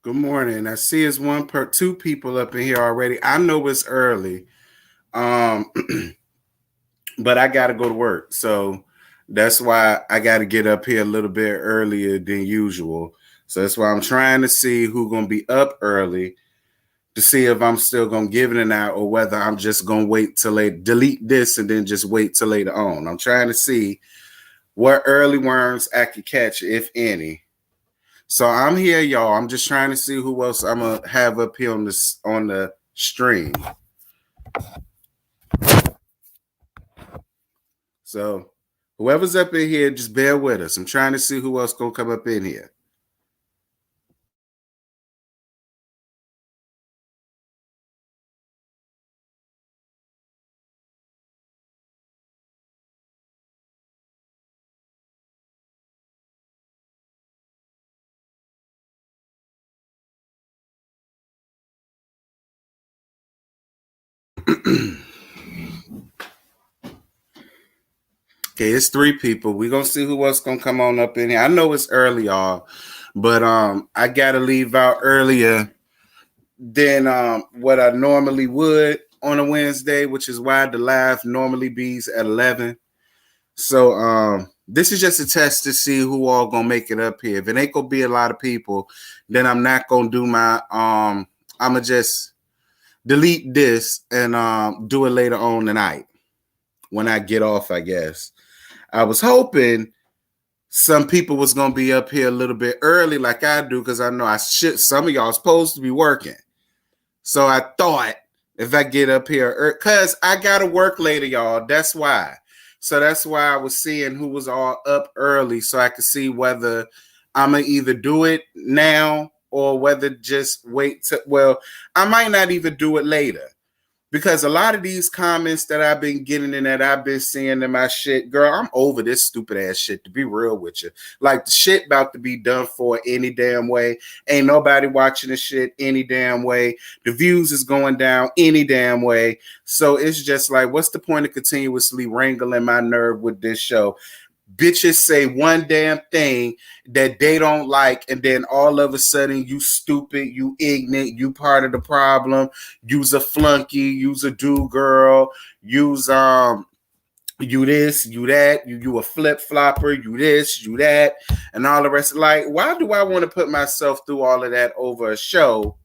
Good morning. I see it's two people up in here already. I know it's early, um, but I got to go to work, so that's why I got to get up here a little bit earlier than usual. So that's why I'm trying to see who's gonna be up early to see if I'm still gonna give it an hour or whether I'm just gonna wait till they delete this and then just wait till later on. I'm trying to see what early worms I could catch, if any. So I'm here, y'all. I'm just trying to see who else I'm gonna have up here on the stream. So whoever's up in here, just bear with us. I'm trying to see who else gonna come up in here. Okay, it's three people. We're gonna see who else gonna come on up in here. I know it's early, y'all, but I gotta leave out earlier than what I normally would on a Wednesday, which is why the live normally bees at 11. So this is just a test to see who all gonna make it up here. If it ain't gonna be a lot of people, then I'm not gonna do my I'ma just delete this and do it later on tonight when I get off, I guess. I was hoping some people was gonna be up here a little bit early like I do, because I know some of y'all supposed to be working. So I thought if I get up here, because I gotta work later, y'all. That's why. So that's why I was seeing who was all up early, so I could see whether I'm gonna either do it now or whether just wait well, I might not even do it later. Because a lot of these comments that I've been getting and that I've been seeing in my shit, girl, I'm over this stupid ass shit, to be real with you. Like, the shit about to be done for any damn way. Ain't nobody watching the shit any damn way. The views is going down any damn way. So it's just like, what's the point of continuously wrangling my nerve with this show? Bitches say one damn thing that they don't like, and then all of a sudden you stupid, you ignorant, you part of the problem, you's a flunky, you's a do girl, you's you this, you that, you a flip flopper, you this, you that, and all the rest. Like, why do I want to put myself through all of that over a show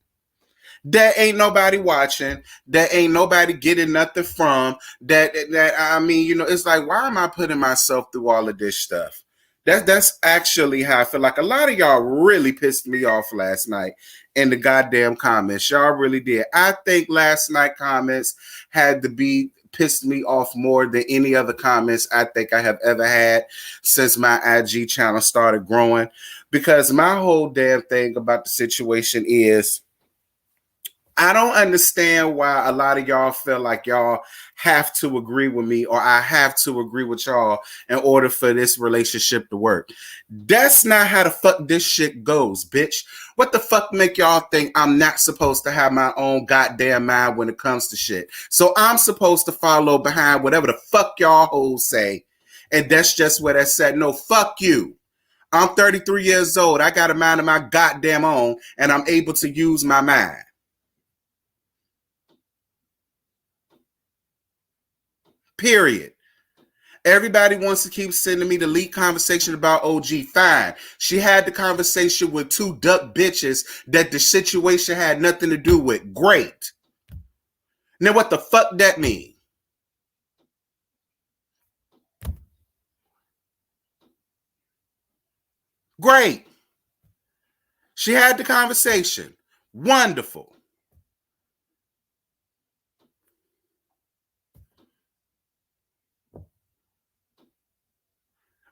that ain't nobody watching, that ain't nobody getting nothing from, that I mean, it's like, why am I putting myself through all of this stuff? That's actually how I feel. Like, a lot of y'all really pissed me off last night in the goddamn comments. Y'all really did. I think last night comments had to be pissed me off more than any other comments I think I have ever had since my IG channel started growing. Because my whole damn thing about the situation is, I don't understand why a lot of y'all feel like y'all have to agree with me, or I have to agree with y'all in order for this relationship to work. That's not how the fuck this shit goes, bitch. What the fuck make y'all think I'm not supposed to have my own goddamn mind when it comes to shit? So I'm supposed to follow behind whatever the fuck y'all hoes say. And that's just what I said. No, fuck you. I'm 33 years old. I got a mind of my goddamn own, and I'm able to use my mind. Period. Everybody wants to keep sending me the leak conversation about OG. Fine. She had the conversation with two duck bitches that the situation had nothing to do with. Great. Now what the fuck that mean? Great. She had the conversation. Wonderful.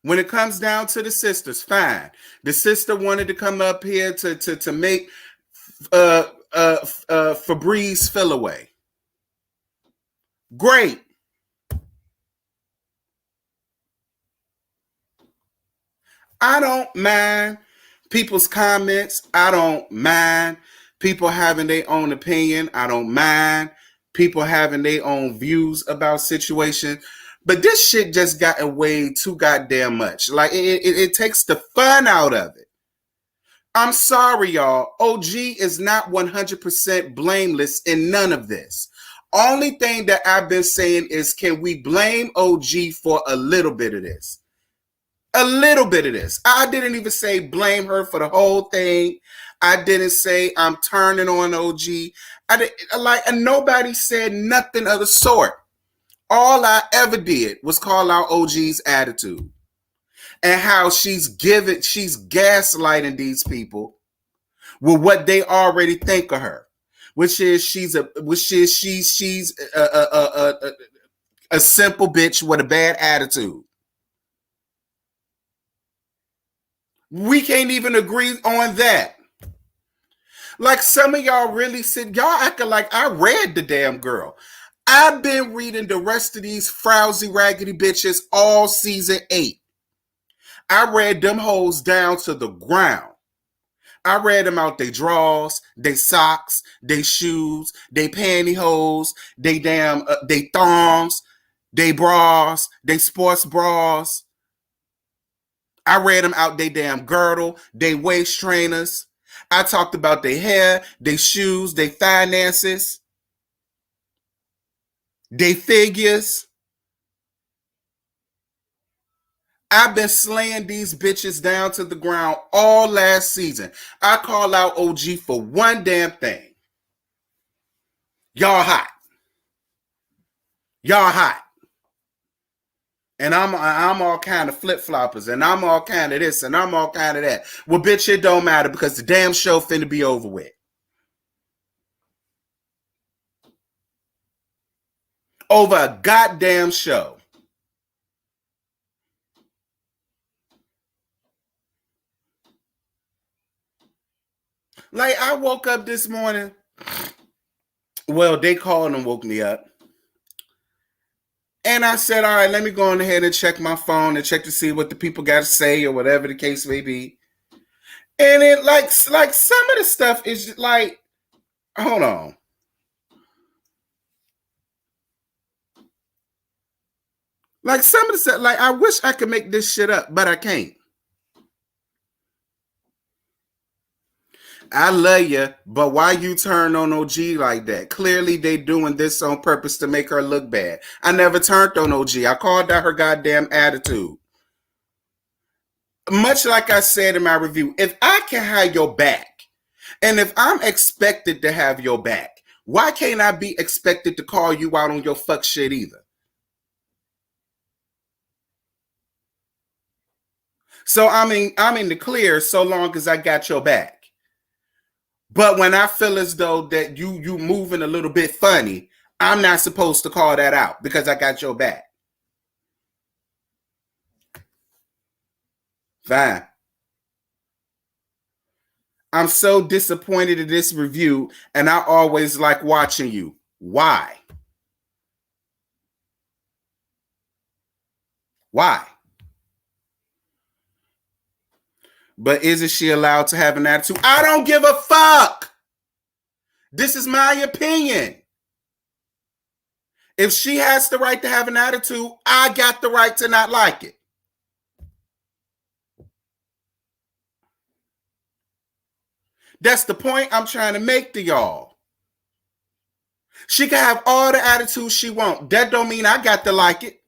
When it comes down to the sisters, fine. The sister wanted to come up here to make Febreze feel away. Great. I don't mind people's comments. I don't mind people having their own opinion. I don't mind people having their own views about situations. But this shit just got way too goddamn much. Like, it takes the fun out of it. I'm sorry, y'all. OG is not 100% blameless in none of this. Only thing that I've been saying is, can we blame OG for a little bit of this? A little bit of this. I didn't even say blame her for the whole thing. I didn't say I'm turning on OG. And nobody said nothing of the sort. All I ever did was call out OG's attitude and how she's gaslighting these people with what they already think of her, which is she's a simple bitch with a bad attitude. We can't even agree on that. Like some of y'all really said, y'all acting like I read the damn girl. I've been reading the rest of these frowsy, raggedy bitches all season 8. I read them hoes down to the ground. I read them out they drawers, they socks, they shoes, they pantyhose, they damn, they thongs, they bras, they sports bras. I read them out they damn girdle, they waist trainers. I talked about their hair, their shoes, their finances, their figures. I've been slaying these bitches down to the ground all last season. I call out OG for one damn thing. Y'all hot. Y'all hot. And I'm all kind of flip-floppers, and I'm all kind of this, and I'm all kind of that. Well, bitch, it don't matter because the damn show finna be over with. Over a goddamn show. Like, I woke up this morning. Well, they called and woke me up. And I said, all right, let me go on ahead and check my phone and check to see what the people got to say or whatever the case may be. And it like some of the stuff is like, hold on. Like some of the stuff, like I wish I could make this shit up, but I can't. I love you, but why you turn on OG like that? Clearly they doing this on purpose to make her look bad. I never turned on OG. I called out her goddamn attitude. Much like I said in my review, if I can have your back, and if I'm expected to have your back, why can't I be expected to call you out on your fuck shit either? So I'm in the clear so long as I got your back. But when I feel as though that you moving a little bit funny, I'm not supposed to call that out because I got your back. Fine. I'm so disappointed in this review, and I always like watching you. Why? Why? But isn't she allowed to have an attitude? I don't give a fuck. This is my opinion. If she has the right to have an attitude, I got the right to not like it. That's the point I'm trying to make to y'all. She can have all the attitude she wants. That don't mean I got to like it.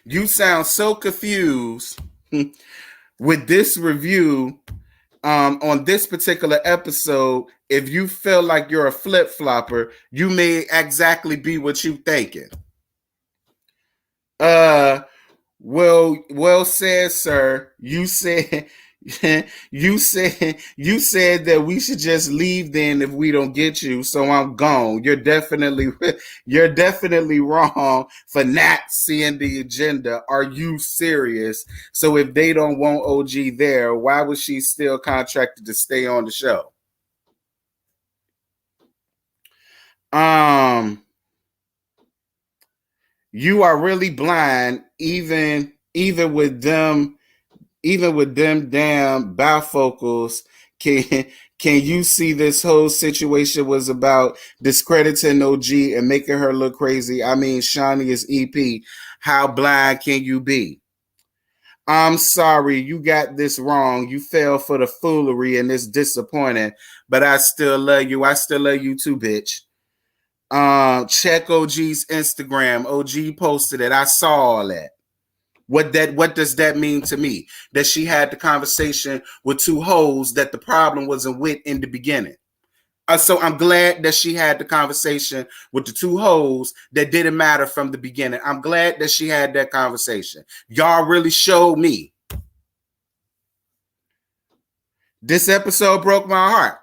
You sound so confused with this review on this particular episode. If you feel like you're a flip-flopper, you may exactly be what you thinking. Well said, sir. You said you said that we should just leave then if we don't get you, so I'm gone. You're definitely wrong for not seeing the agenda. Are you serious? So if they don't want OG there, why was she still contracted to stay on the show? Um You are really blind, even with them, damn bifocals. Can can you see this whole situation was about discrediting OG and making her look crazy? I mean, Shawnee is EP. How blind can you be? I'm sorry, you got this wrong. You fell for the foolery and it's disappointing, but I still love you. I still love you too, bitch. Check OG's Instagram. OG posted it. I saw all that. What does that mean to me? That she had the conversation with two hoes that the problem wasn't with in the beginning. So I'm glad that she had the conversation with the two hoes that didn't matter from the beginning. I'm glad that she had that conversation. Y'all really showed me. This episode broke my heart.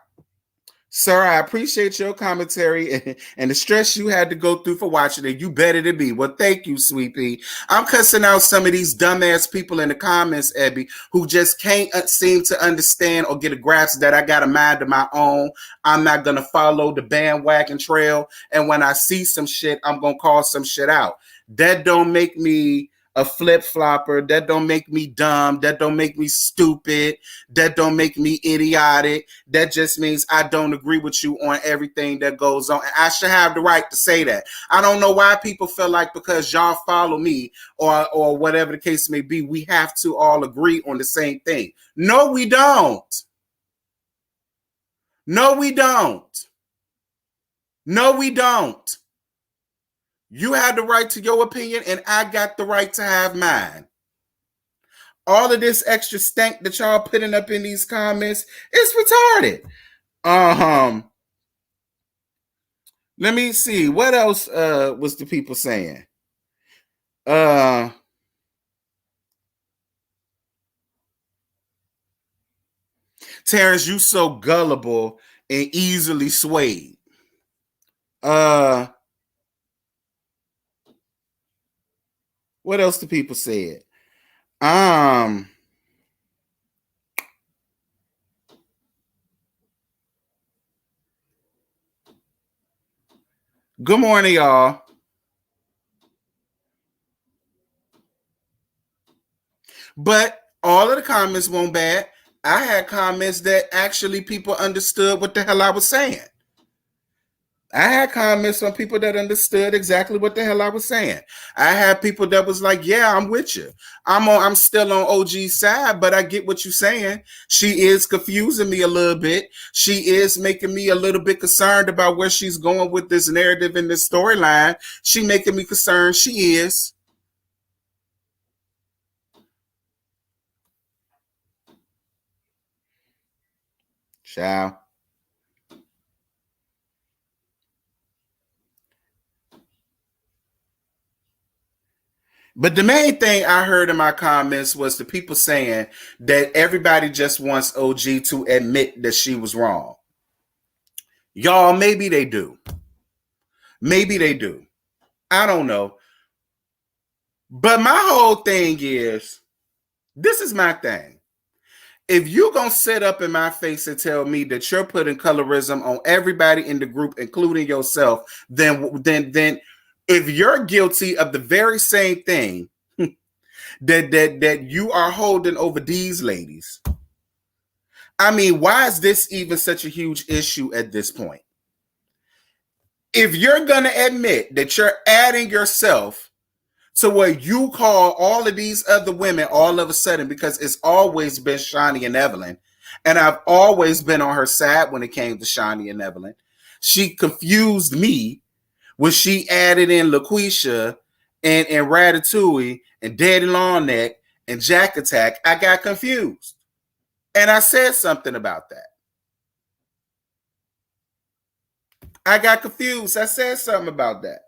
Sir, I appreciate your commentary and the stress you had to go through for watching it. You better than me. Well, thank you, Sweet Pea. I'm cussing out some of these dumbass people in the comments, Ebby, who just can't seem to understand or get a grasp that I got a mind of my own. I'm not going to follow the bandwagon trail. And when I see some shit, I'm going to call some shit out. That don't make me a flip-flopper. That don't make me dumb. That don't make me stupid. That don't make me idiotic. That just means I don't agree with you on everything that goes on. And I should have the right to say that. I don't know why people feel like because y'all follow me or whatever the case may be, we have to all agree on the same thing. No, we don't. No, we don't. No, we don't. You have the right to your opinion, and I got the right to have mine. All of this extra stank that y'all putting up in these comments is retarded. Let me see. What else was the people saying? Terrence, you so gullible and easily swayed. What else the people said? Good morning, y'all. But all of the comments weren't bad. I had comments that actually people understood what the hell I was saying. I had comments from people that understood exactly what the hell I was saying. I had people that was like, yeah, I'm with you. I'm still on OG's side, but I get what you're saying. She is confusing me a little bit. She is making me a little bit concerned about where she's going with this narrative and this storyline. She making me concerned. She is. Ciao. But the main thing I heard in my comments was the people saying that everybody just wants OG to admit that she was wrong. Y'all, maybe they do. Maybe they do. I don't know. But my whole thing is, this is my thing. If you're going to sit up in my face and tell me that you're putting colorism on everybody in the group, including yourself, then if you're guilty of the very same thing that you are holding over these ladies, I mean, why is this even such a huge issue at this point? If you're going to admit that you're adding yourself to what you call all of these other women all of a sudden, because it's always been Shawnee and Evelyn, and I've always been on her side when it came to Shawnee and Evelyn. She confused me when she added in LaQuisha and Ratatouille and Daddy Longneck and Jack Attack. I got confused. And I said something about that. I got confused. I said something about that.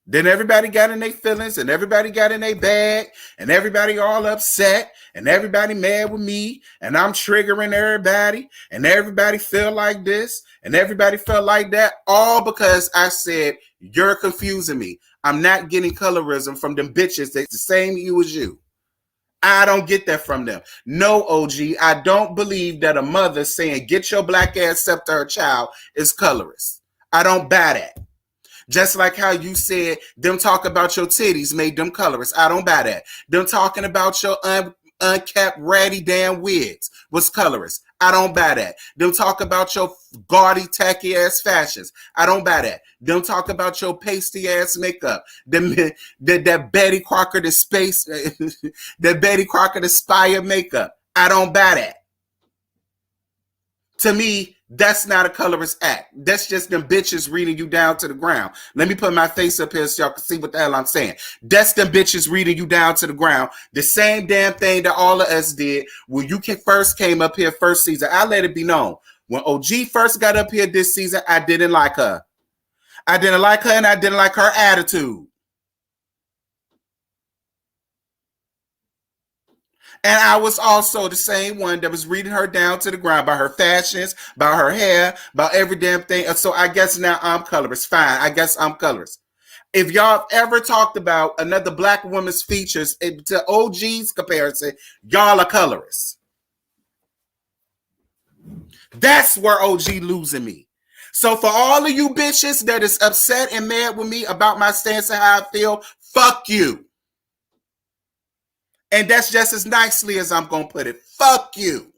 Then everybody got in their feelings and everybody got in their bag and everybody all upset and everybody mad with me and I'm triggering everybody and everybody feel like this and everybody felt like that, all because I said, you're confusing me. I'm not getting colorism from them bitches that's the same you as you. I don't get that from them. No, OG, I don't believe that a mother saying, get your black ass up to her child is colorist. I don't buy that. Just like how you said them talk about your titties made them colorist. I don't buy that. Them talking about your uncapped ratty damn wigs was colorist. I don't buy that. Them talk about your gaudy tacky ass fashions. I don't buy that. Them talk about your pasty ass makeup. That Betty Crocker the space that Betty Crocker the Spire makeup. I don't buy that. To me, that's not a colorist act. That's just them bitches reading you down to the ground. Let me put my face up here so y'all can see what the hell I'm saying. That's them bitches reading you down to the ground. The same damn thing that all of us did when you first came up here first season. I let it be known. When OG first got up here this season, I didn't like her. I didn't like her and I didn't like her attitude. And I was also the same one that was reading her down to the ground by her fashions, by her hair, by every damn thing. So I guess now I'm colorist. Fine. I guess I'm colorist. If y'all ever talked about another black woman's features to OG's comparison, y'all are colorists. That's where OG losing me. So for all of you bitches that is upset and mad with me about my stance and how I feel, fuck you. And that's just as nicely as I'm going to put it. Fuck you.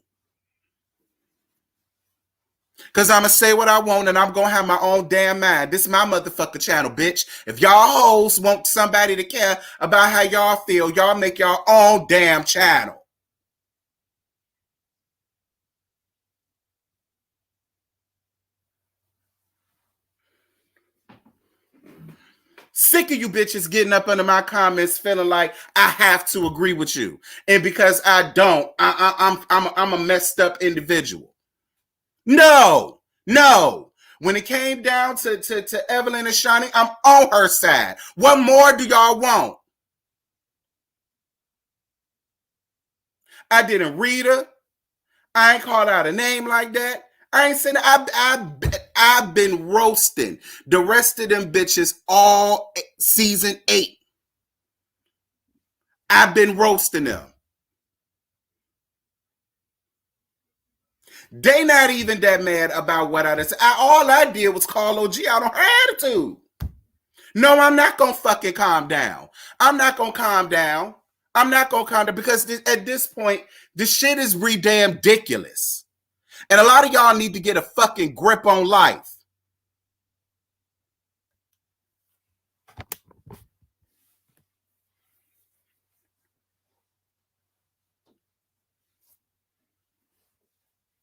Because I'm going to say what I want and I'm going to have my own damn mind. This is my motherfucker channel, bitch. If y'all hoes want somebody to care about how y'all feel, y'all make y'all own damn channel. Sick of you bitches getting up under my comments feeling like I have to agree with you. And because I don't, I'm a messed up individual. No. When it came down to Evelyn and Shani, I'm on her side. What more do y'all want? I didn't read her. I ain't called out a name like that. I ain't saying I've been roasting the rest of them bitches all season 8. I've been roasting them. They not even that mad about what I said. All I did was call OG out on her attitude. No, I'm not going to fucking calm down. I'm not going to calm down. Because at this point, the shit is damn ridiculous. And a lot of y'all need to get a fucking grip on life.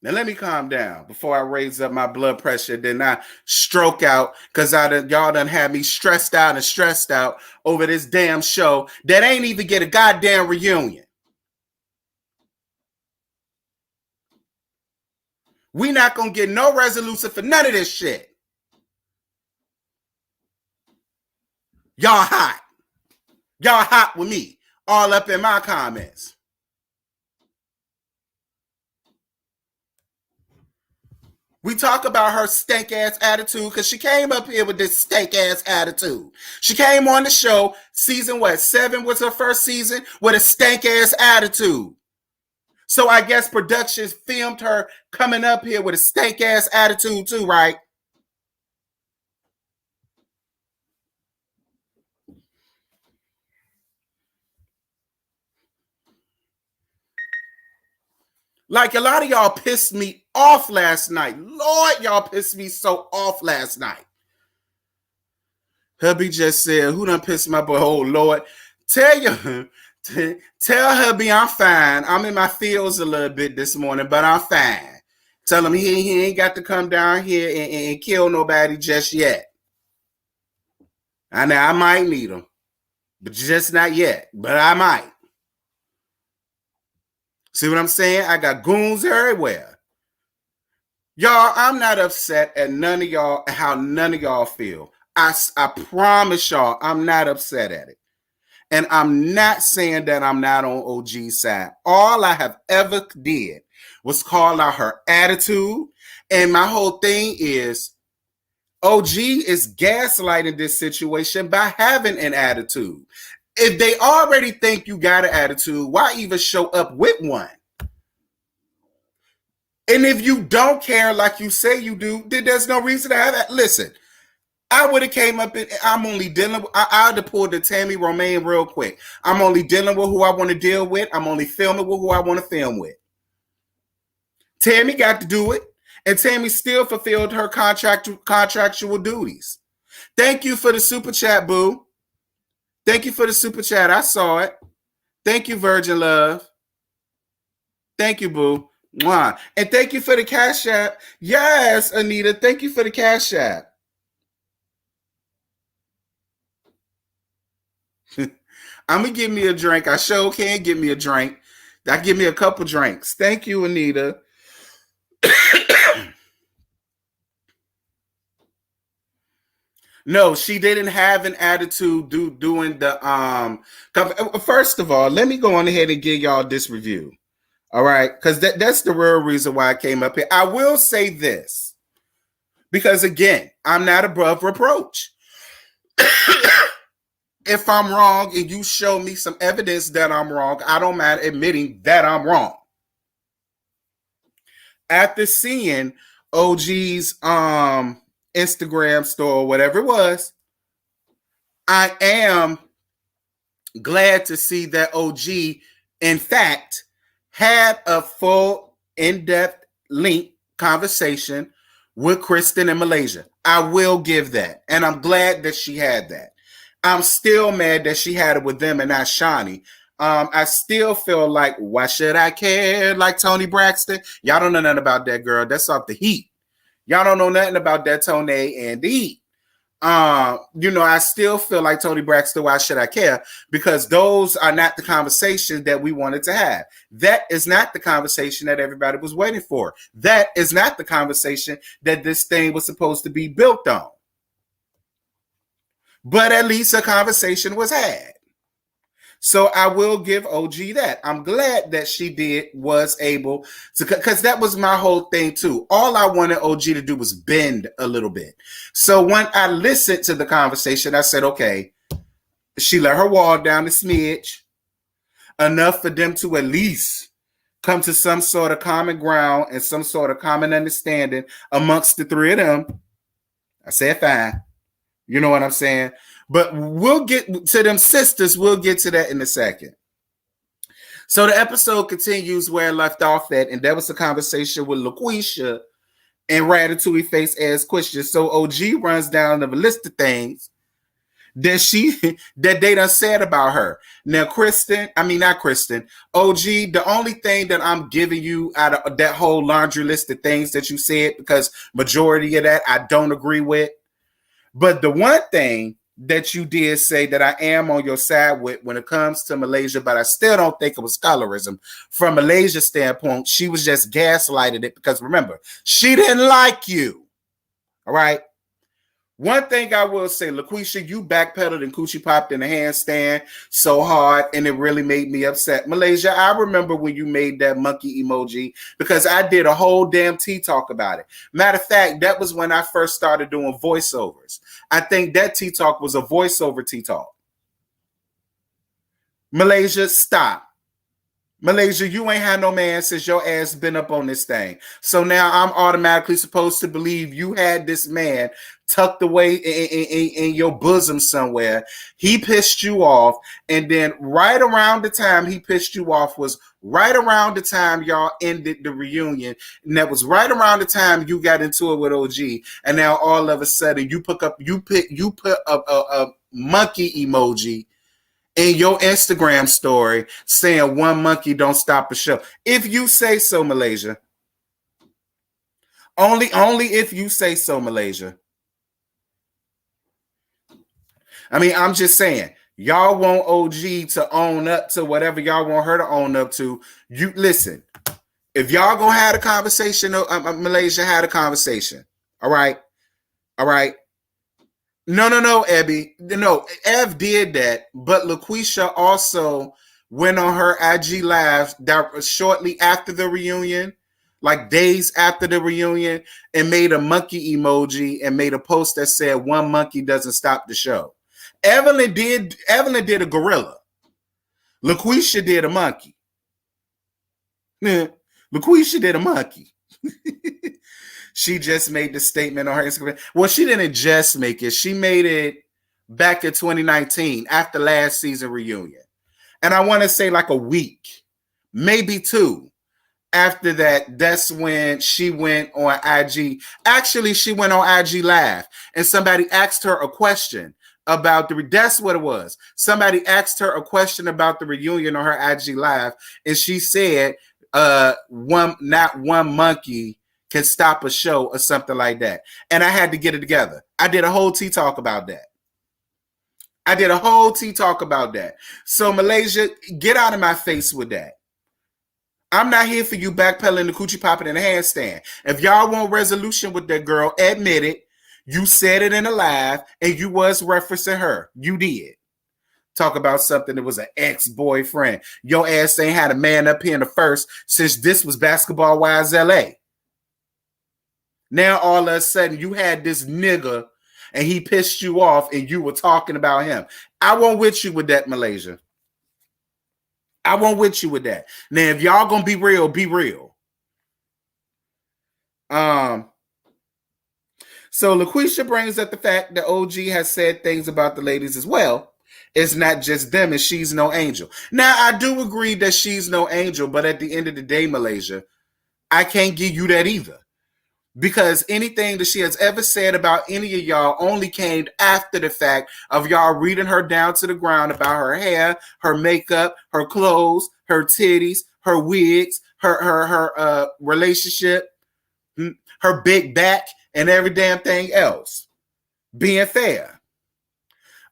Now let me calm down before I raise up my blood pressure, then I stroke out because y'all done had me stressed out over this damn show that ain't even get a goddamn reunion. We not gonna get no resolution for none of this shit. Y'all hot. Y'all hot with me. All up in my comments. We talk about her stank ass attitude because she came up here with this stank ass attitude. She came on the show, season 7 was her first season, with a stank ass attitude. So I guess productions filmed her coming up here with a stank ass attitude too, right? Like a lot of y'all pissed me off last night. Lord, y'all pissed me so off last night. Hubby just said, who done pissed my boy? Oh, Lord. Tell hubby I'm fine. I'm in my feels a little bit this morning, but I'm fine. Tell him he ain't got to come down here and kill nobody just yet. I know I might need him, but just not yet. But I might. See what I'm saying? I got goons everywhere. Y'all, I'm not upset at none of y'all, how none of y'all feel. I promise y'all, I'm not upset at it. And I'm not saying that I'm not on OG's side. All I have ever did was call out her attitude. And my whole thing is, OG is gaslighting this situation by having an attitude. If they already think you got an attitude, why even show up with one? And if you don't care like you say you do, then there's no reason to have that. Listen, I would have came up and I'm only dealing with, I'd have pulled the Tammy Romaine real quick. I'm only dealing with who I want to deal with. I'm only filming with who I want to film with. Tammy got to do it, and Tammy still fulfilled her contractual duties. Thank you for the super chat, boo. Thank you for the super chat. I saw it. Thank you, Virgin Love. Thank you, boo. Mwah. And thank you for the Cash App. Yes, Anita. Thank you for the Cash App. I'm going to give me a drink. I sure can give me a drink. That give me a couple drinks. Thank you, Anita. No, she didn't have an attitude doing the first of all, let me go on ahead and give y'all this review. All right, because that's the real reason why I came up here. I will say this, because again, I'm not above reproach. If I'm wrong and you show me some evidence that I'm wrong, I don't mind admitting that I'm wrong. After seeing OG's Instagram store, whatever it was, I am glad to see that OG, in fact, had a full, in-depth link conversation with Kristen in Malaysia. I will give that. And I'm glad that she had that. I'm still mad that she had it with them and not Shawnee. I still feel like, why should I care? Like Tony Braxton. Y'all don't know nothing about that girl. That's off the heat. Y'all don't know nothing about that Tony and the heat. I still feel like Tony Braxton, why should I care? Because those are not the conversations that we wanted to have. That is not the conversation that everybody was waiting for. That is not the conversation that this thing was supposed to be built on. But at least a conversation was had. So I will give OG that. I'm glad that she was able to, because that was my whole thing too. All I wanted OG to do was bend a little bit. So when I listened to the conversation, I said, okay, she let her wall down a smidge, enough for them to at least come to some sort of common ground and some sort of common understanding amongst the three of them. I said, fine. You know what I'm saying? But we'll get to them sisters. We'll get to that in a second. So the episode continues where it left off at, and that was a conversation with LaQuisha and Ratatouille face ass questions. So OG runs down the list of things that they done said about her. Now, not Kristen, OG, the only thing that I'm giving you out of that whole laundry list of things that you said, because majority of that I don't agree with. But the one thing that you did say that I am on your side with when it comes to Malaysia, but I still don't think it was colorism. From Malaysia's standpoint, she was just gaslighted it because remember, she didn't like you. All right. One thing I will say, LaQuisha, you backpedaled and coochie popped in a handstand so hard, and it really made me upset. Malaysia, I remember when you made that monkey emoji because I did a whole damn tea talk about it. Matter of fact, that was when I first started doing voiceovers. I think that tea talk was a voiceover tea talk. Malaysia, stop. Malaysia, you ain't had no man since your ass been up on this thing. So now I'm automatically supposed to believe you had this man tucked away in your bosom somewhere. He pissed you off. And then right around the time he pissed you off was right around the time y'all ended the reunion. And that was right around the time you got into it with OG. And now all of a sudden you put a monkey emoji in your Instagram story saying one monkey don't stop a show. If you say so, Malaysia. Only if you say so, Malaysia. I mean, I'm just saying, y'all want OG to own up to whatever y'all want her to own up to. You listen, if y'all gonna have a conversation, Malaysia had a conversation. All right. No, Ebby. No, Ev did that, but LaQuisha also went on her IG live that shortly after the reunion, like days after the reunion, and made a monkey emoji and made a post that said one monkey doesn't stop the show. Evelyn did a gorilla. LaQuisha did a monkey. LaQuisha did a monkey. She just made the statement on her Instagram. Well, she didn't just make it. She made it back in 2019 after last season reunion. And I want to say like a week, maybe 2. After that, that's when she went on IG. Actually, she went on IG Live and somebody asked her a question about that's what it was. Somebody asked her a question about the reunion on her IG Live, and she said, not one monkey can stop a show or something like that. And I had to get it together. I did a whole tea talk about that. So Malaysia, get out of my face with that. I'm not here for you backpedaling the coochie popping in a handstand. If y'all want resolution with that girl, admit it. You said it in a live and you was referencing her. You did. Talk about something that was an ex-boyfriend. Your ass ain't had a man up here in the first since this was Basketball Wives LA. Now all of a sudden you had this nigga and he pissed you off and you were talking about him. I won't with you with that, Malaysia. I won't with you with that. Now, if y'all gonna be real, be real. So LaQuisha brings up the fact that OG has said things about the ladies as well. It's not just them, and she's no angel. Now, I do agree that she's no angel, but at the end of the day, Malaysia, I can't give you that either. Because anything that she has ever said about any of y'all only came after the fact of y'all reading her down to the ground about her hair, her makeup, her clothes, her titties, her wigs, her relationship, her big back, and every damn thing else. Being fair.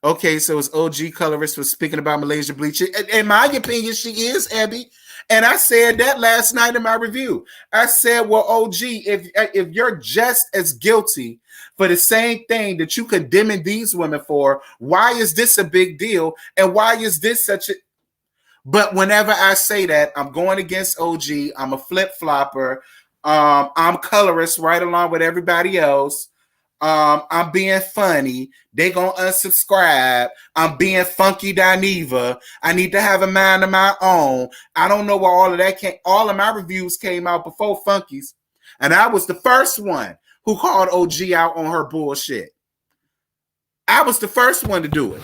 Okay, so it's OG Colorist was speaking about Malaysia bleaching. In my opinion, she is, Abby. And I said that last night in my review. I said, well, OG, if you're just as guilty for the same thing that you condemning these women for, why is this a big deal? And why is this such a... But whenever I say that, I'm going against OG. I'm a flip-flopper. I'm colorist right along with everybody else. I'm being funny. They gonna unsubscribe. I'm being funky Dineva. I need to have a mind of my own. I don't know where all of that came. All of my reviews came out before Funky's. And I was the first one who called OG out on her bullshit. I was the first one to do it.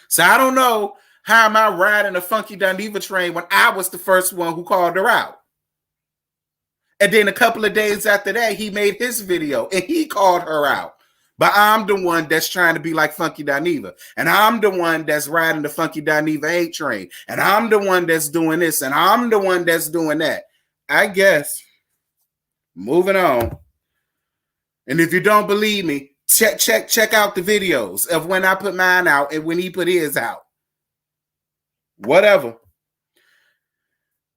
So I don't know how am I riding a funky Dineva train when I was the first one who called her out. And then a couple of days after that, he made his video and he called her out. But I'm the one that's trying to be like Funky Dineva. And I'm the one that's riding the Funky Dineva hate train. And I'm the one that's doing this. And I'm the one that's doing that. I guess. Moving on. And if you don't believe me, check out the videos of when I put mine out and when he put his out. Whatever.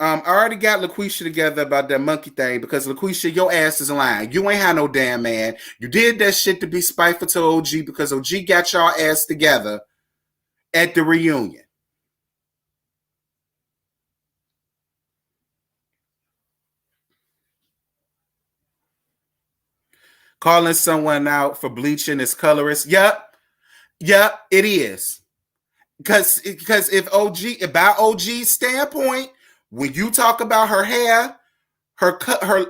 I already got LaQuisha together about that monkey thing because LaQuisha, your ass is lying. You ain't had no damn man. You did that shit to be spiteful to OG because OG got y'all ass together at the reunion. Calling someone out for bleaching is colorist. Yep, it is. Because if by OG's standpoint, when you talk about her hair, her color,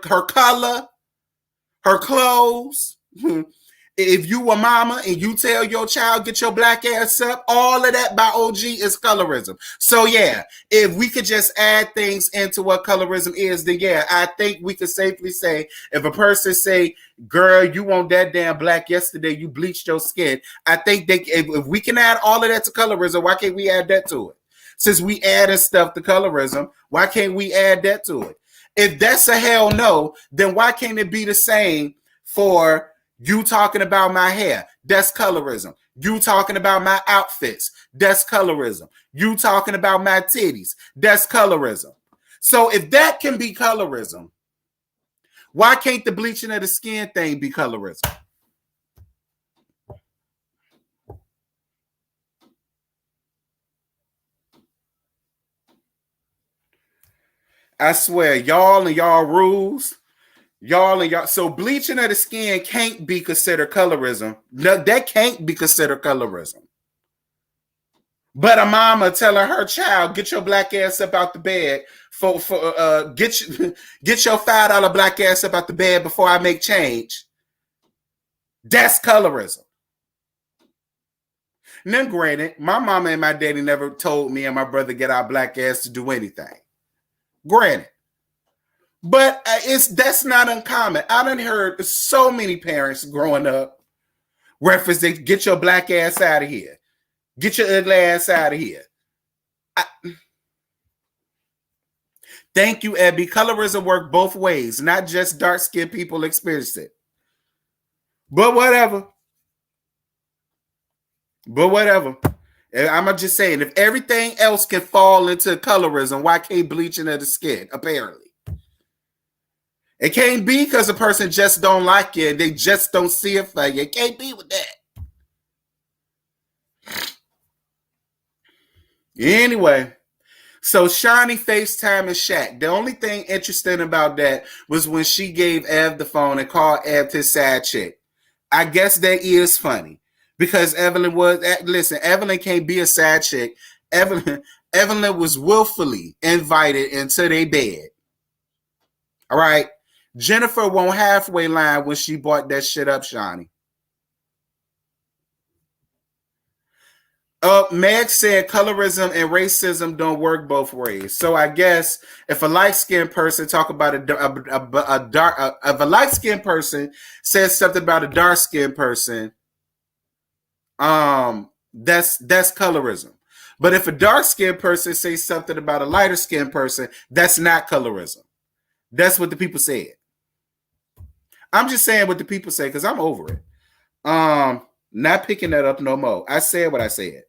her clothes, if you a mama and you tell your child get your black ass up, all of that by OG is colorism. So yeah, if we could just add things into what colorism is, then yeah, I think we could safely say if a person say, girl, you want that damn black yesterday, you bleached your skin. I think if we can add all of that to colorism, why can't we add that to it? Since we added stuff to colorism, why can't we add that to it? If that's a hell no, then why can't it be the same for you talking about my hair? That's colorism. You talking about my outfits? That's colorism. You talking about my titties? That's colorism. So if that can be colorism, why can't the bleaching of the skin thing be colorism? I swear, y'all and y'all rules, so bleaching of the skin can't be considered colorism. No, that can't be considered colorism. But a mama telling her child, get your black ass up out the bed get your $5 black ass up out the bed before I make change. That's colorism. Now, granted, my mama and my daddy never told me and my brother get our black ass to do anything. Granted. But that's not uncommon. I done heard so many parents growing up reference they get your black ass out of here. Get your ugly ass out of here. Thank you, Abby. Colorism work both ways, not just dark-skinned people experience it. But whatever. I'm just saying, if everything else can fall into colorism, why can't bleaching of the skin? Apparently. It can't be because a person just don't like you. They just don't see it for you. It can't be with that. Anyway, so Shawnee FaceTime and Shaq. The only thing interesting about that was when she gave Ev the phone and called Ev his side chick. I guess that is funny because Evelyn can't be a side chick. Evelyn was willfully invited into their bed. All right. Jennifer won't halfway line when she brought that shit up, Shawnee. Meg said colorism and racism don't work both ways. So I guess if a light-skinned person talk about if a light-skinned person says something about a dark-skinned person, that's colorism. But if a dark-skinned person says something about a lighter-skinned person, that's not colorism. That's what the people said. I'm just saying what the people say because I'm over it. Not picking that up no more. I said what I said.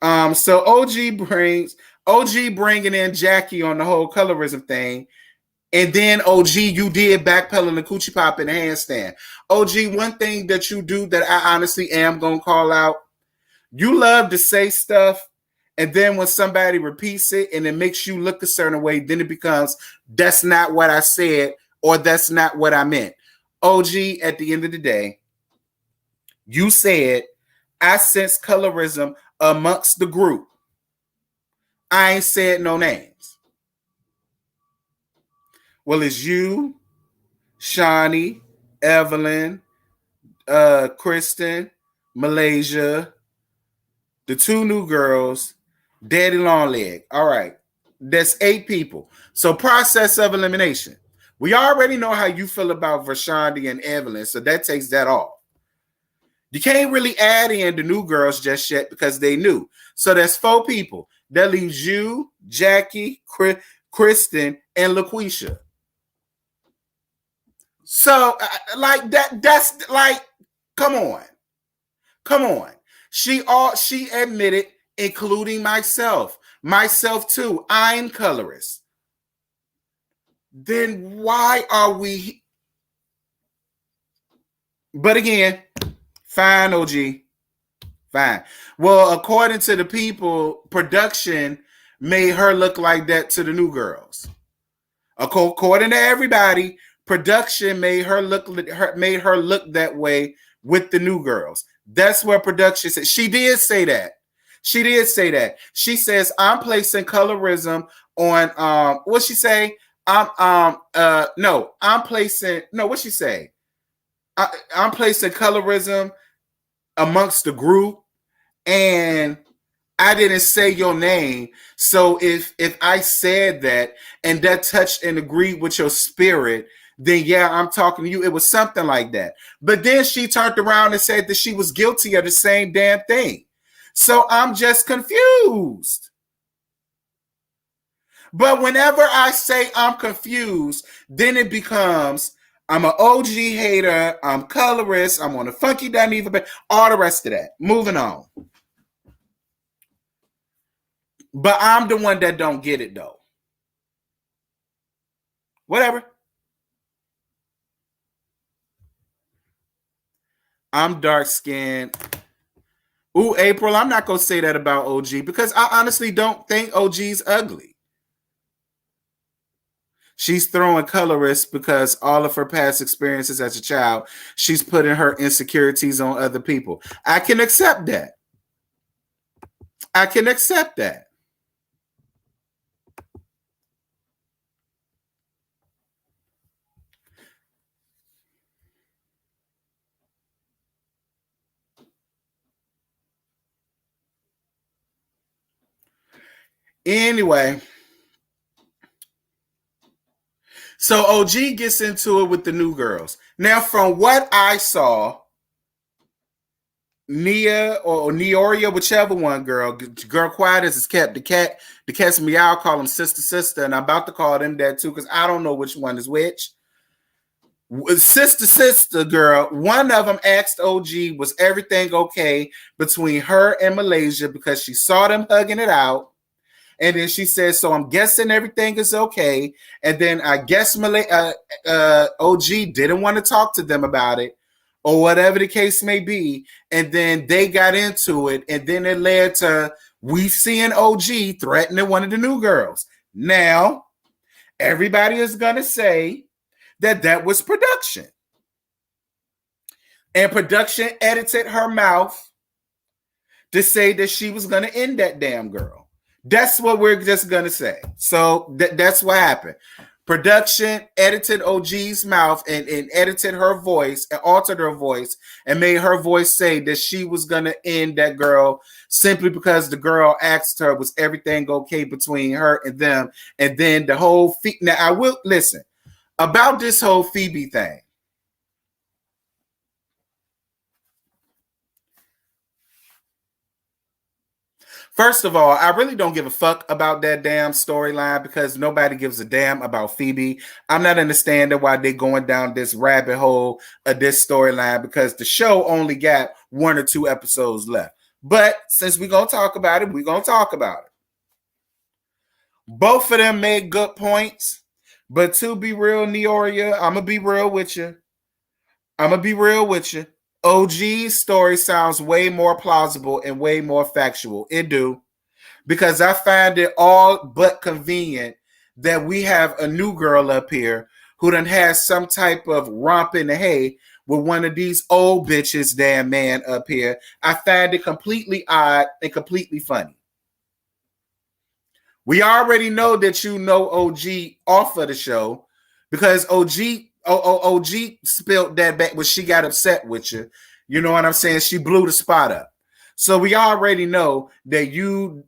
So OG bringing in Jackie on the whole colorism thing, and then OG, you did backpedaling the coochie pop in the handstand. OG, one thing that you do that I honestly am gonna call out, you love to say stuff, and then when somebody repeats it and it makes you look a certain way, then it becomes that's not what I said or that's not what I meant. OG, at the end of the day, you said, I sense colorism amongst the group. I ain't said no names. Well, it's you, Shawnee, Evelyn, Kristen, Malaysia, the two new girls, Daddy Longleg. All right. That's 8 people. So process of elimination. We already know how you feel about Vashandi and Evelyn, so that takes that off. You can't really add in the new girls just yet because they new. So that's 4 people. That leaves you, Jackie, Kristen, and LaQuisha. So, like that's like, come on. She admitted, including myself too. I'm colorist. Then why are we? But again, fine, OG. Fine. Well, according to the people, production made her look like that to the new girls. According to everybody, production made her look that way with the new girls. That's what production said. She did say that. She says, I'm placing colorism on what'd she say? I'm placing colorism amongst the group, and I didn't say your name. So if I said that and that touched and agreed with your spirit, then yeah, I'm talking to you. It was something like that. But then she turned around and said that she was guilty of the same damn thing. So I'm just confused. But whenever I say I'm confused, then it becomes I'm an OG hater, I'm colorist, I'm on a funky Dineva, but all the rest of that. Moving on. But I'm the one that don't get it though. Whatever. I'm dark skinned. Ooh, April, I'm not going to say that about OG because I honestly don't think OG's ugly. She's throwing colorist because all of her past experiences as a child, she's putting her insecurities on other people. I can accept that. I can accept that. Anyway, so OG gets into it with the new girls. Now, from what I saw, Nia or Neoria, whichever one girl quiet as is kept. The cat's meow call them sister, and I'm about to call them that too because I don't know which one is which. Sister girl, one of them asked OG, was everything okay between her and Malaysia because she saw them hugging it out. And then she says, so I'm guessing everything is okay. And then I guess OG didn't want to talk to them about it or whatever the case may be. And then they got into it. And then it led to we seeing OG threatening one of the new girls. Now, everybody is going to say that was production. And production edited her mouth to say that she was going to end that damn girl. That's what we're just going to say. So that's what happened. Production edited OG's mouth and edited her voice and altered her voice and made her voice say that she was going to end that girl simply because the girl asked her, was everything okay between her and them? And then the whole now I will listen about this whole Phoebe thing. First of all, I really don't give a fuck about that damn storyline because nobody gives a damn about Phoebe. I'm not understanding why they're going down this rabbit hole of this storyline because the show only got 1 or 2 episodes left. But since we're going to talk about it, we're going to talk about it. Both of them made good points. But to be real, Neoria, I'm going to be real with you. OG's story sounds way more plausible and way more factual. It do. Because I find it all but convenient that we have a new girl up here who done has some type of romp in the hay with one of these old bitches damn man up here. I find it completely odd and completely funny. We already know that you know OG off of the show because OG spilled that back when she got upset with you. You know what I'm saying? She blew the spot up. So we already know that you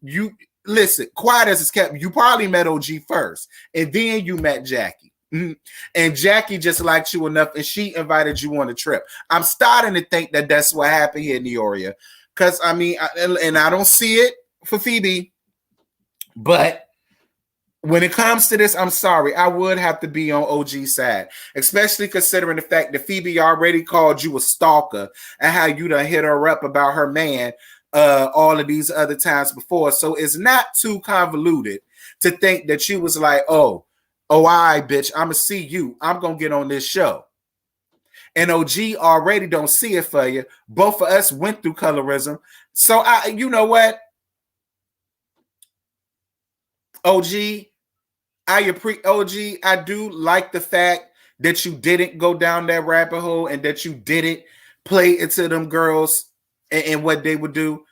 listen, quiet as it's kept, you probably met OG first, and then you met Jackie. And Jackie just liked you enough, and she invited you on a trip. I'm starting to think that that's what happened here in Neoria. Because, I mean, and I don't see it for Phoebe, but when it comes to this, I'm sorry. I would have to be on OG's side, especially considering the fact that Phoebe already called you a stalker and how you done hit her up about her man all of these other times before. So it's not too convoluted to think that she was like, all right, bitch, I'm going to see you. I'm going to get on this show. And OG already don't see it for you. Both of us went through colorism. So, you know what? OG, I do like the fact that you didn't go down that rabbit hole and that you didn't play into them girls and what they would do.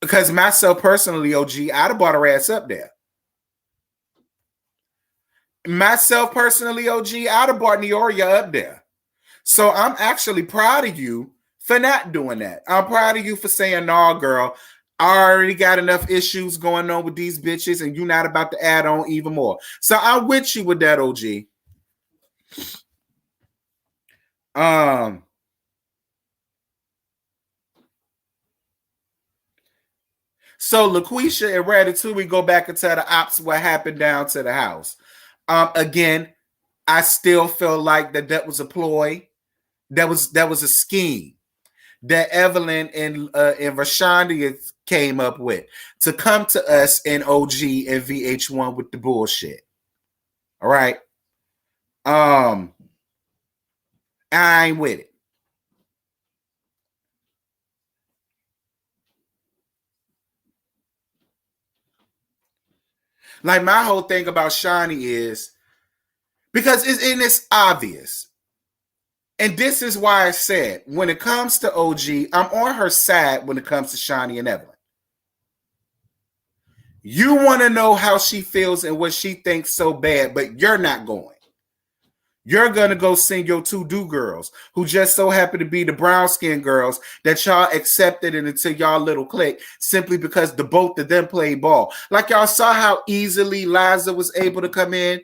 Because myself personally, OG, I'd have brought her ass up there. Myself personally, OG, I'd have brought Neoria up there. So I'm actually proud of you for not doing that. I'm proud of you for saying, nah, girl, I already got enough issues going on with these bitches, and you're not about to add on even more. So I'm with you with that, OG. So LaQuisha and Ratatouille go back and tell the ops what happened down to the house. Again, I still feel like that was a ploy. That was a scheme that Evelyn and Rashonda came up with to come to us in OG and VH1 with the bullshit. All right. I ain't with it. Like my whole thing about Shani is because it's obvious. And this is why I said when it comes to OG, I'm on her side when it comes to Shani and Evelyn. You want to know how she feels and what she thinks so bad, but you're not going. You're going to go sing your two do girls who just so happen to be the brown skin girls that y'all accepted into y'all little clique simply because the both of them play ball. Like y'all saw how easily Liza was able to come in,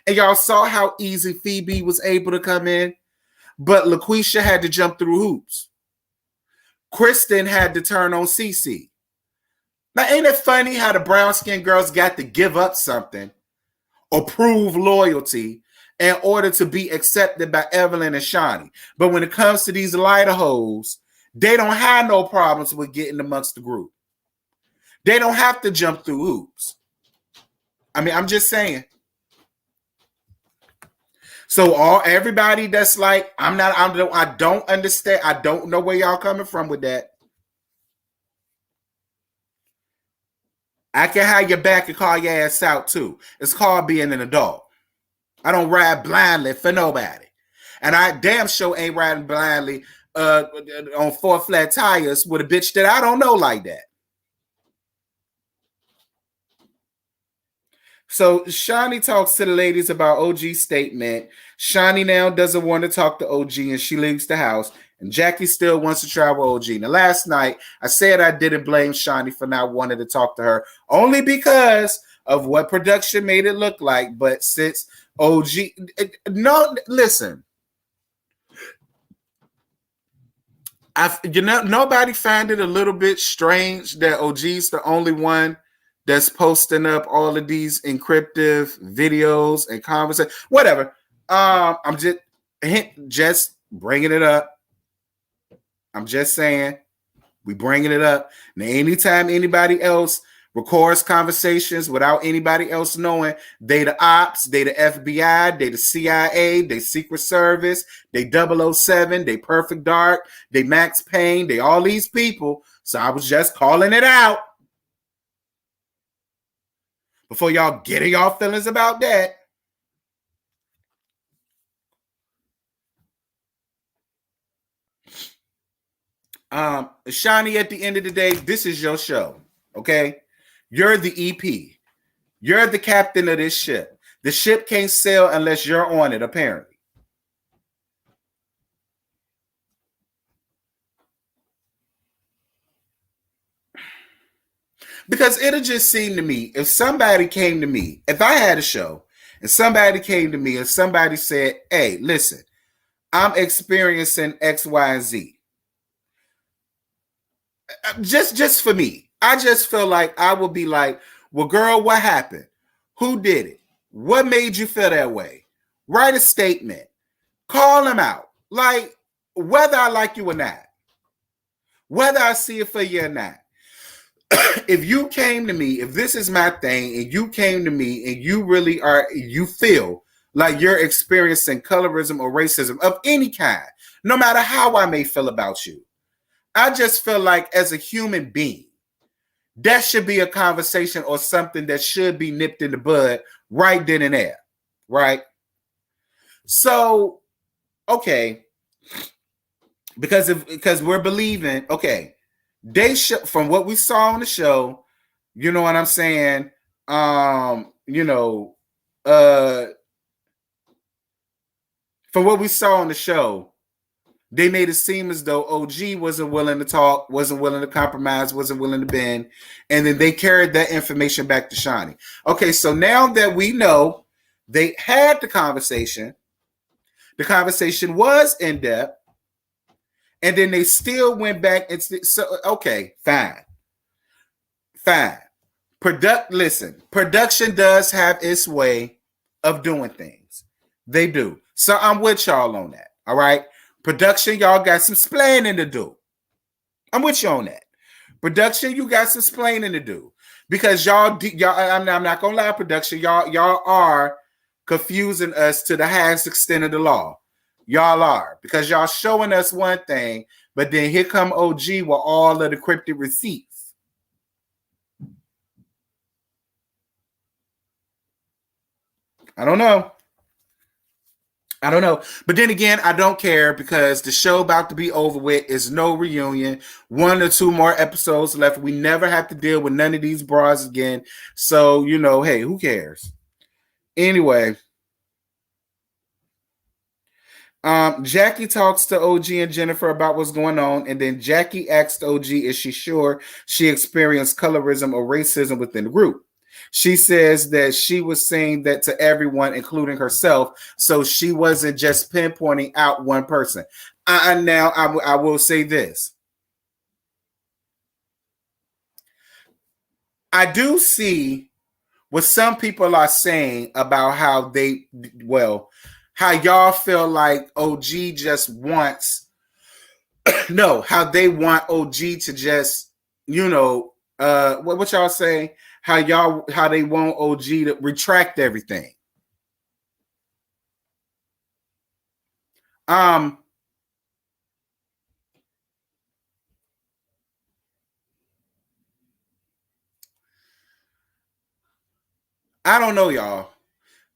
and y'all saw how easy Phoebe was able to come in, but LaQuisha had to jump through hoops. Kristen had to turn on Cece. Now, ain't it funny how the brown skin girls got to give up something or prove loyalty in order to be accepted by Evelyn and Shani? But when it comes to these lighter hoes, they don't have no problems with getting amongst the group. They don't have to jump through hoops. I mean, I'm just saying. So everybody that's like, I don't understand. I don't know where y'all coming from with that. I can have your back and call your ass out too. It's called being an adult. I don't ride blindly for nobody. And I damn sure ain't riding blindly on 4 flat tires with a bitch that I don't know like that. So Shani talks to the ladies about OG's statement. Shani now doesn't want to talk to OG and she leaves the house. And Jackie still wants to travel OG. Now, last night, I said I didn't blame Shani for not wanting to talk to her, only because of what production made it look like. But since OG, no, listen. Nobody found it a little bit strange that OG's the only one that's posting up all of these encryptive videos and conversations. Whatever. I'm just bringing it up. I'm just saying, we bringing it up. Now, anytime anybody else records conversations without anybody else knowing, they the ops, they the FBI, they the CIA, they Secret Service, they 007, they Perfect Dark, they Max Payne, they all these people. So I was just calling it out before y'all getting y'all feelings about that. Shani, at the end of the day, this is your show, okay? You're the EP. You're the captain of this ship. The ship can't sail unless you're on it, apparently. Because it'll just seem to me, if somebody came to me, if I had a show, and somebody came to me and somebody said, hey, listen, I'm experiencing X, Y, and Z. Just for me, I just feel like I would be like, well, girl, what happened? Who did it? What made you feel that way? Write a statement. Call them out. Like, whether I like you or not, whether I see it for you or not. If you came to me, if this is my thing, and you came to me and you really are, you feel like you're experiencing colorism or racism of any kind, no matter how I may feel about you, I just feel like as a human being, that should be a conversation or something that should be nipped in the bud right then and there, right? So, okay, because we're believing, okay, from what we saw on the show, you know what I'm saying? From what we saw on the show, they made it seem as though OG wasn't willing to talk, wasn't willing to compromise, wasn't willing to bend. And then they carried that information back to Shani. Okay, so now that we know they had the conversation was in depth, and then they still went back and so okay, fine. Production does have its way of doing things. They do. So I'm with y'all on that. All right. Production, y'all got some splaining to do. I'm with you on that. Production, you got some splaining to do. Because y'all, I'm not gonna lie, production, y'all are confusing us to the highest extent of the law. Y'all are. Because y'all showing us one thing, but then here come OG with all of the cryptic receipts. I don't know. I don't know. But then again, I don't care because the show about to be over with is no reunion. 1 or 2 more episodes left. We never have to deal with none of these bras again. So, hey, who cares? Anyway. Jackie talks to OG and Jennifer about what's going on, and then Jackie asked OG, is she sure she experienced colorism or racism within the group? She says that she was saying that to everyone, including herself, so she wasn't just pinpointing out one person. Now, I will say this. I do see what some people are saying about how how y'all feel like OG just wants, how they want OG to just, what y'all say? How they want OG to retract everything. I don't know, y'all.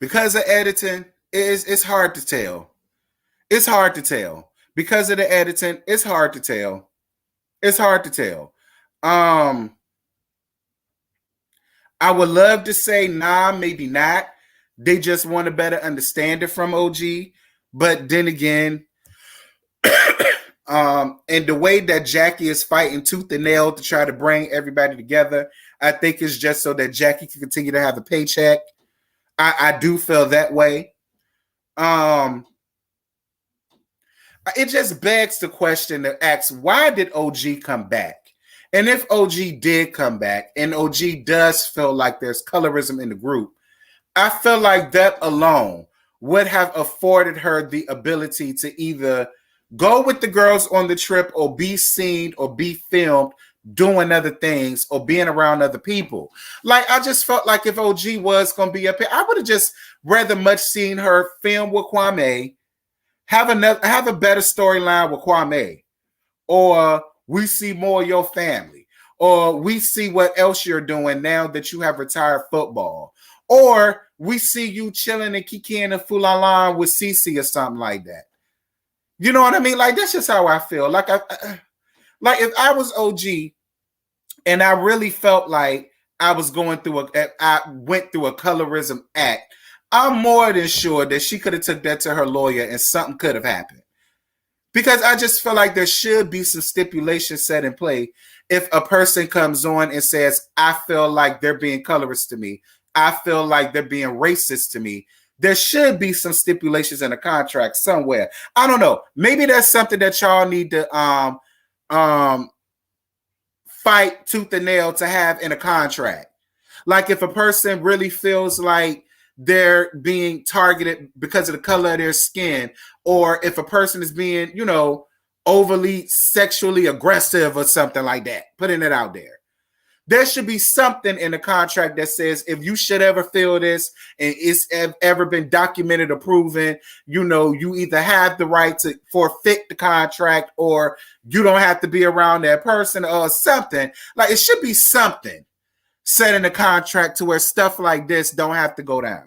Because of editing, it's hard to tell. It's hard to tell. Because of the editing, it's hard to tell. It's hard to tell. I would love to say, nah, maybe not. They just want to better understand it from OG. But then again, and the way that Jackie is fighting tooth and nail to try to bring everybody together, I think it's just so that Jackie can continue to have a paycheck. I do feel that way. It just begs the question to ask, why did OG come back? And if OG did come back and OG does feel like there's colorism in the group, I feel like that alone would have afforded her the ability to either go with the girls on the trip or be seen or be filmed doing other things or being around other people. Like, I just felt like if OG was going to be up here, I would have just rather much seen her film with Kwame, have a better storyline with Kwame, or we see more of your family, or we see what else you're doing now that you have retired football, or we see you chilling and kikiing and fulalan with Cece or something like that. You know what I mean? Like, that's just how I feel. Like, if I was OG and I really felt like I went through a colorism act, I'm more than sure that she could have took that to her lawyer and something could have happened. Because I just feel like there should be some stipulations set in play. If a person comes on and says, I feel like they're being colorist to me, I feel like they're being racist to me, there should be some stipulations in a contract somewhere. I don't know. Maybe that's something that y'all need to fight tooth and nail to have in a contract. Like, if a person really feels like they're being targeted because of the color of their skin, or if a person is being, overly sexually aggressive or something like that, putting it out there. There should be something in the contract that says if you should ever feel this and it's ever been documented or proven, you either have the right to forfeit the contract or you don't have to be around that person or something. Like, it should be something set in the contract to where stuff like this don't have to go down.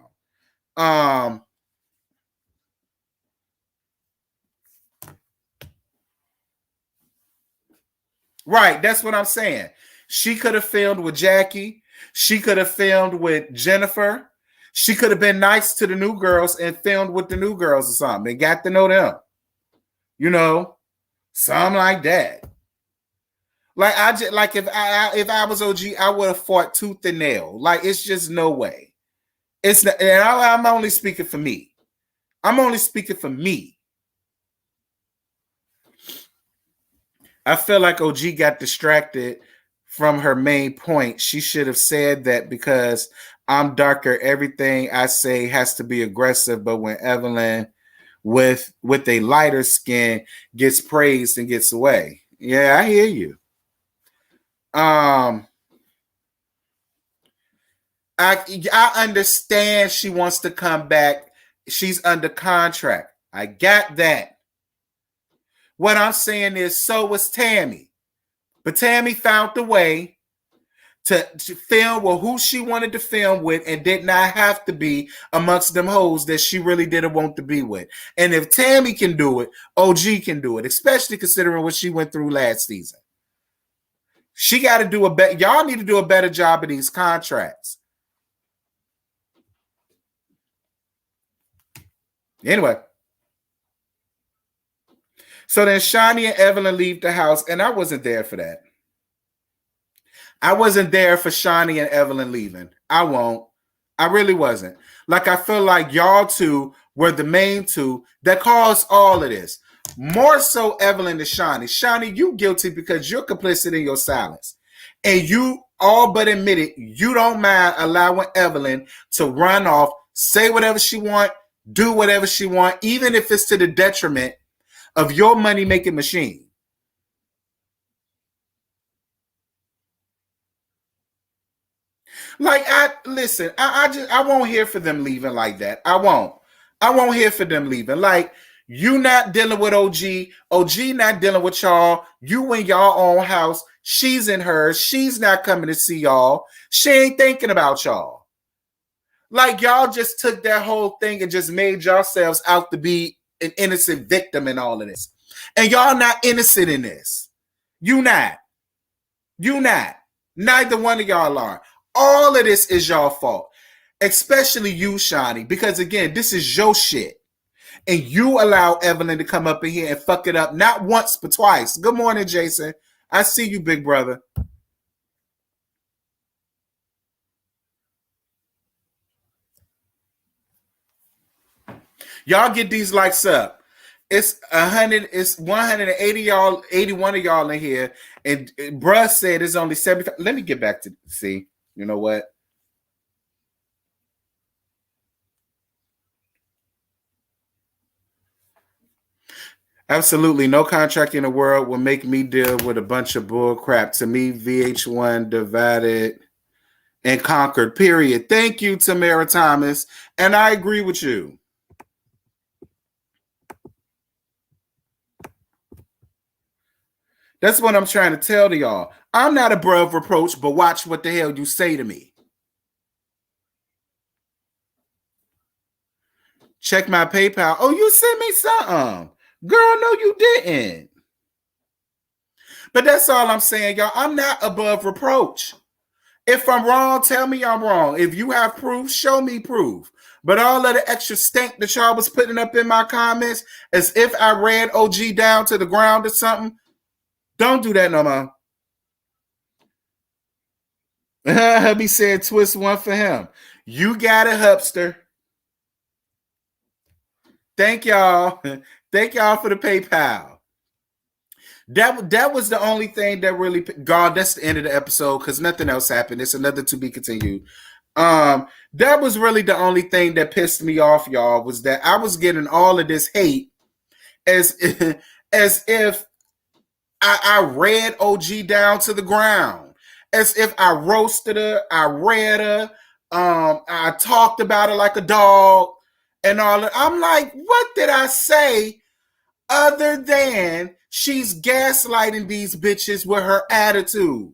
Right, that's what I'm saying. She could have filmed with Jackie. She could have filmed with Jennifer. She could have been nice to the new girls and filmed with the new girls or something and got to know them. Something like that. Like, if I was OG, I would have fought tooth and nail. Like, it's just no way. It's not, and I'm only speaking for me. I feel like OG got distracted from her main point. She should have said that because I'm darker, everything I say has to be aggressive. But when Evelyn with a lighter skin gets praised and gets away. Yeah, I hear you. I understand she wants to come back. She's under contract. I got that. What I'm saying is, so was Tammy. But Tammy found the way to film with who she wanted to film with and did not have to be amongst them hoes that she really didn't want to be with. And if Tammy can do it, OG can do it, especially considering what she went through last season. She got to do a better, y'all need to do a better job of these contracts. Anyway. So then Shani and Evelyn leave the house, and I wasn't there for that. I wasn't there for Shani and Evelyn leaving. I won't. I really wasn't. Like, I feel like y'all two were the main two that caused all of this. More so Evelyn than Shani. Shani, you guilty because you're complicit in your silence. And you all but admitted you don't mind allowing Evelyn to run off, say whatever she want, do whatever she want, even if it's to the detriment of your money-making machine. Like, I won't hear for them leaving like that. I won't hear for them leaving. Like, you not dealing with OG. OG not dealing with y'all. You in y'all own house. She's in hers. She's not coming to see y'all. She ain't thinking about y'all. Like, y'all just took that whole thing and just made yourselves out to be an innocent victim in all of this. And y'all not innocent in this. You not. Neither one of y'all are. All of this is y'all fault. Especially you, Shani. Because again, this is your shit. And you allow Evelyn to come up in here and fuck it up. Not once, but twice. Good morning, Jason. I see you, big brother. Y'all get these likes up. It's 100. It's 180 y'all, 81 of y'all in here, and bruh said it's only 75. Let me get back to see. You know what? Absolutely, no contract in the world will make me deal with a bunch of bull crap. To me, VH1 divided and conquered. Period. Thank you, Tamara Thomas, and I agree with you. That's what I'm trying to tell to y'all. I'm not above reproach, but watch what the hell you say to me. Check my PayPal. Oh, you sent me something. Girl, no, you didn't. But that's all I'm saying, y'all. I'm not above reproach. If I'm wrong, tell me I'm wrong. If you have proof, show me proof. But all of the extra stank that y'all was putting up in my comments, as if I ran OG down to the ground or something, don't do that no more. Hubby said twist one for him. You got it, Hubster. Thank y'all. Thank y'all for the PayPal. That was the only thing that really, God, that's the end of the episode because nothing else happened. It's another to be continued. That was really the only thing that pissed me off, y'all, was that I was getting all of this hate as if I read OG down to the ground, as if I roasted her, I read her, I talked about her like a dog and all that. I'm like, what did I say other than she's gaslighting these bitches with her attitude?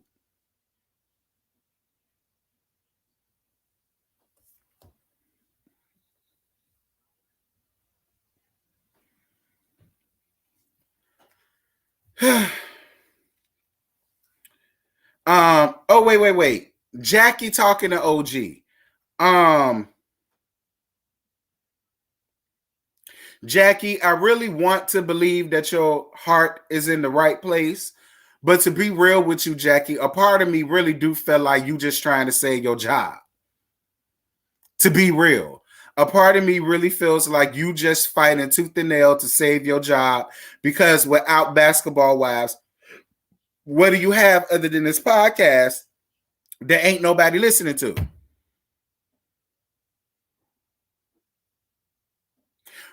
Oh, wait. Jackie talking to OG. Jackie, I really want to believe that your heart is in the right place. But to be real with you, Jackie, a part of me really do feel like you just trying to save your job. To be real. A part of me really feels like you just fighting tooth and nail to save your job because without Basketball Wives, what do you have other than this podcast that ain't nobody listening to?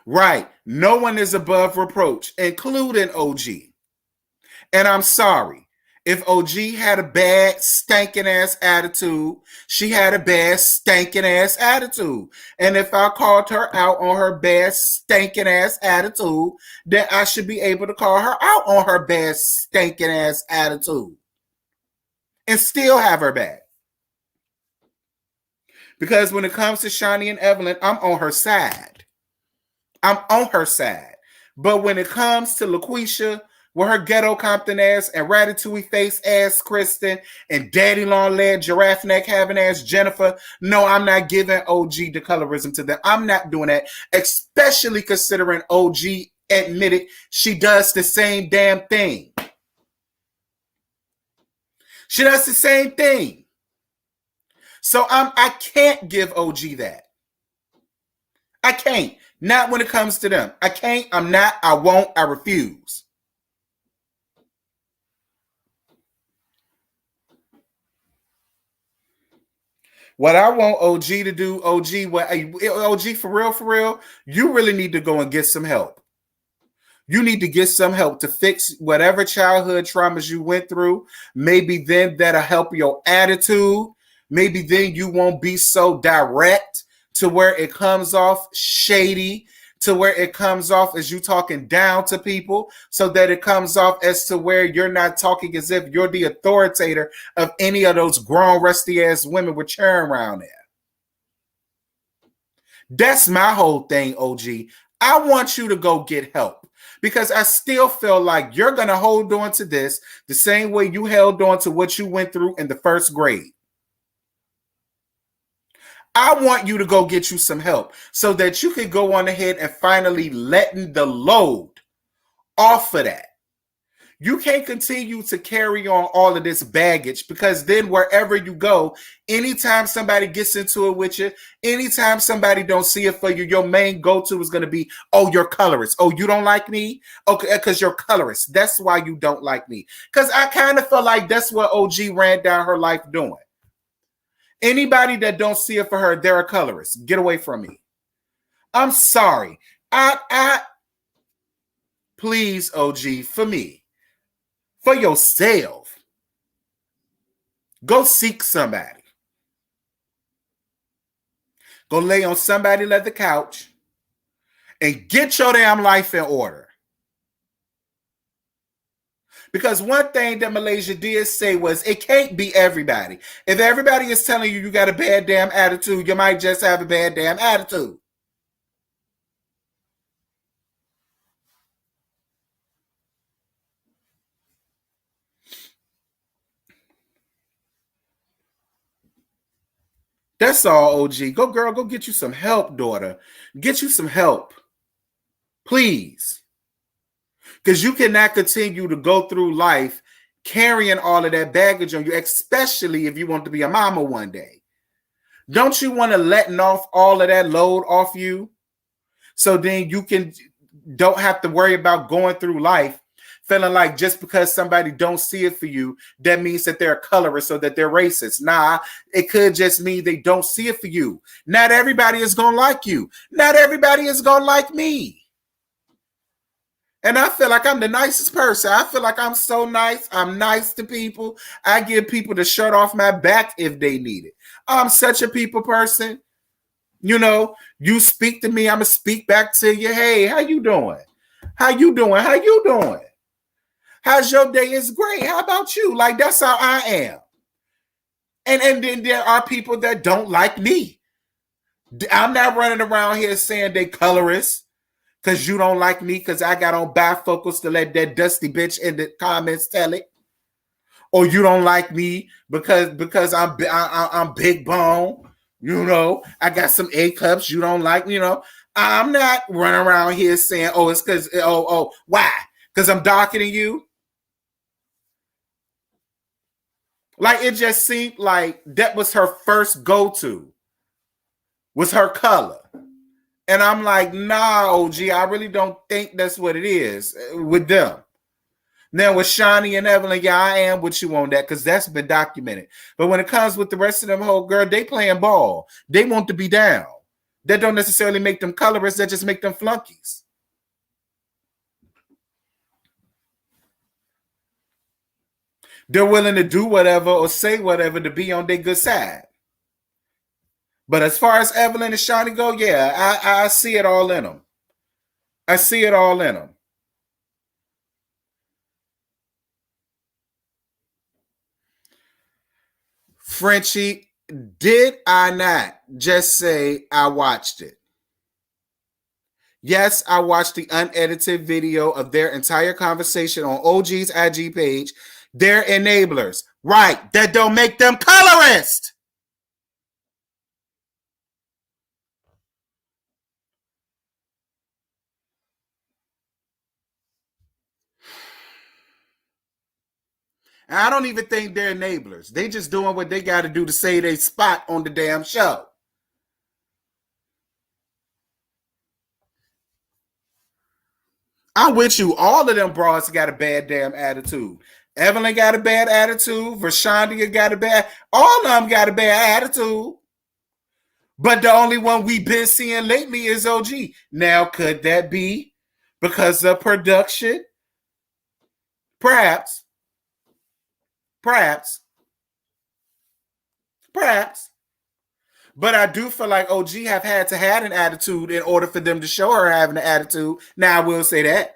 Right. No one is above reproach, including OG. And I'm sorry. If OG had a bad, stinking ass attitude, she had a bad, stinking ass attitude. And if I called her out on her bad, stinking ass attitude, then I should be able to call her out on her bad, stinking ass attitude and still have her back. Because when it comes to Shani and Evelyn, I'm on her side. I'm on her side. But when it comes to LaQuisha, with her ghetto Compton ass and ratatouille face ass Kristen and daddy long leg giraffe neck having ass Jennifer, no, I'm not giving OG the colorism to them. I'm not doing that, especially considering OG admitted she does the same damn thing. She does the same thing. So I can't give OG that. I can't. Not when it comes to them. I can't. I'm not. I won't. I refuse. What I want OG to do, OG for real, you really need to go and get some help. You need to get some help to fix whatever childhood traumas you went through. Maybe then that'll help your attitude. Maybe then you won't be so direct to where it comes off shady, to where it comes off as you talking down to people, so that it comes off as to where you're not talking as if you're the authoritator of any of those grown, rusty ass women with churn around there. That's my whole thing, OG. I want you to go get help, because I still feel like you're going to hold on to this the same way you held on to what you went through in the first grade. I want you to go get you some help so that you can go on ahead and finally letting the load off of that. You can't continue to carry on all of this baggage, because then wherever you go, anytime somebody gets into it with you, anytime somebody don't see it for you, your main go-to is going to be, oh, you're colorist. Oh, you don't like me? Okay, because you're colorist. That's why you don't like me. Because I kind of feel like that's what OG ran down her life doing. Anybody that don't see it for her, they're a colorist. Get away from me. I'm sorry. Please, OG, for me. For yourself. Go seek somebody. Go lay on somebody's leather couch and get your damn life in order. Because one thing that Malaysia did say was it can't be everybody. If everybody is telling you got a bad damn attitude, you might just have a bad damn attitude. That's all, OG. Go, girl, go get you some help, daughter. Get you some help. Please. Because you cannot continue to go through life carrying all of that baggage on you, especially if you want to be a mama one day. Don't you want to letting off all of that load off you, so then you don't have to worry about going through life feeling like just because somebody don't see it for you, that means that they're a colorist or that they're racist. Nah, it could just mean they don't see it for you. Not everybody is going to like you. Not everybody is going to like me. And I feel like I'm the nicest person. I feel like I'm so nice. I'm nice to people. I give people the shirt off my back if they need it. I'm such a people person. You know, you speak to me, I'm going to speak back to you. Hey, how you doing? How you doing? How you doing? How's your day? It's great. How about you? Like, that's how I am. And then there are people that don't like me. I'm not running around here saying they colorist because you don't like me because I got on bifocals to let that dusty bitch in the comments tell it. Or you don't like me because I'm big bone. You know, I got some A cups. You don't like me. You know, I'm not running around here saying, oh, it's because, why? Because I'm darker than you. Like, it just seemed like that was her first go-to, was her color. And I'm like, nah, OG, I really don't think that's what it is with them. Now, with Shani and Evelyn, yeah, I am with you on that because that's been documented. But when it comes with the rest of them whole girl, they playing ball. They want to be down. That don't necessarily make them colorists. That just make them flunkies. They're willing to do whatever or say whatever to be on their good side. But as far as Evelyn and Shani go, yeah, I see it all in them. I see it all in them. Frenchie, Did I not just say I watched it? Yes, I watched the unedited video of their entire conversation on OG's IG page. They're enablers. Right. That don't make them colorist. And I don't even think they're enablers. They just doing what they got to do to say they spot on the damn show. I'm with you. All of them broads got a bad damn attitude. Evelyn got a bad attitude. Vershandia got a bad. All of them got a bad attitude. But the only one we've been seeing lately is OG. Now, could that be because of production? Perhaps. Perhaps. Perhaps. But I do feel like OG have had to have an attitude in order for them to show her having an attitude. Now, I will say that.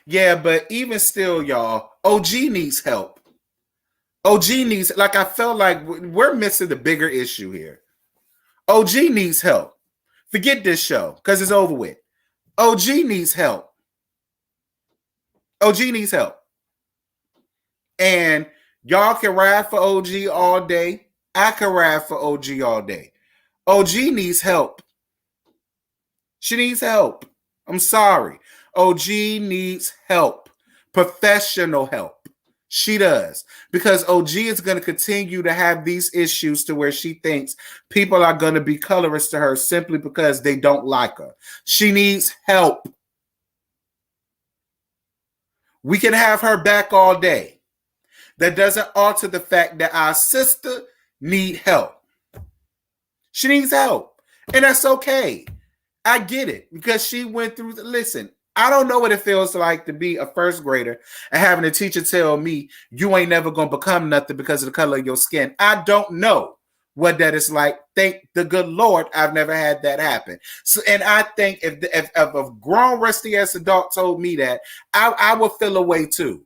Yeah, but even still, y'all, OG needs help. OG needs, like, I felt like we're missing the bigger issue here. OG needs help. Forget this show because it's over with. OG needs help. OG needs help. And y'all can ride for OG all day. I can ride for OG all day. OG needs help. She needs help. I'm sorry. OG needs help. Professional help. She does. Because OG is going to continue to have these issues to where she thinks people are going to be colorist to her simply because they don't like her. She needs help. We can have her back all day. That doesn't alter the fact that our sister needs help. She needs help. And that's okay. I get it because she went through listen, I don't know what it feels like to be a first grader and having a teacher tell me you ain't never going to become nothing because of the color of your skin. I don't know what that is like. Thank the good Lord I've never had that happen. So, and I think if a grown rusty ass adult told me that, I would feel a way too.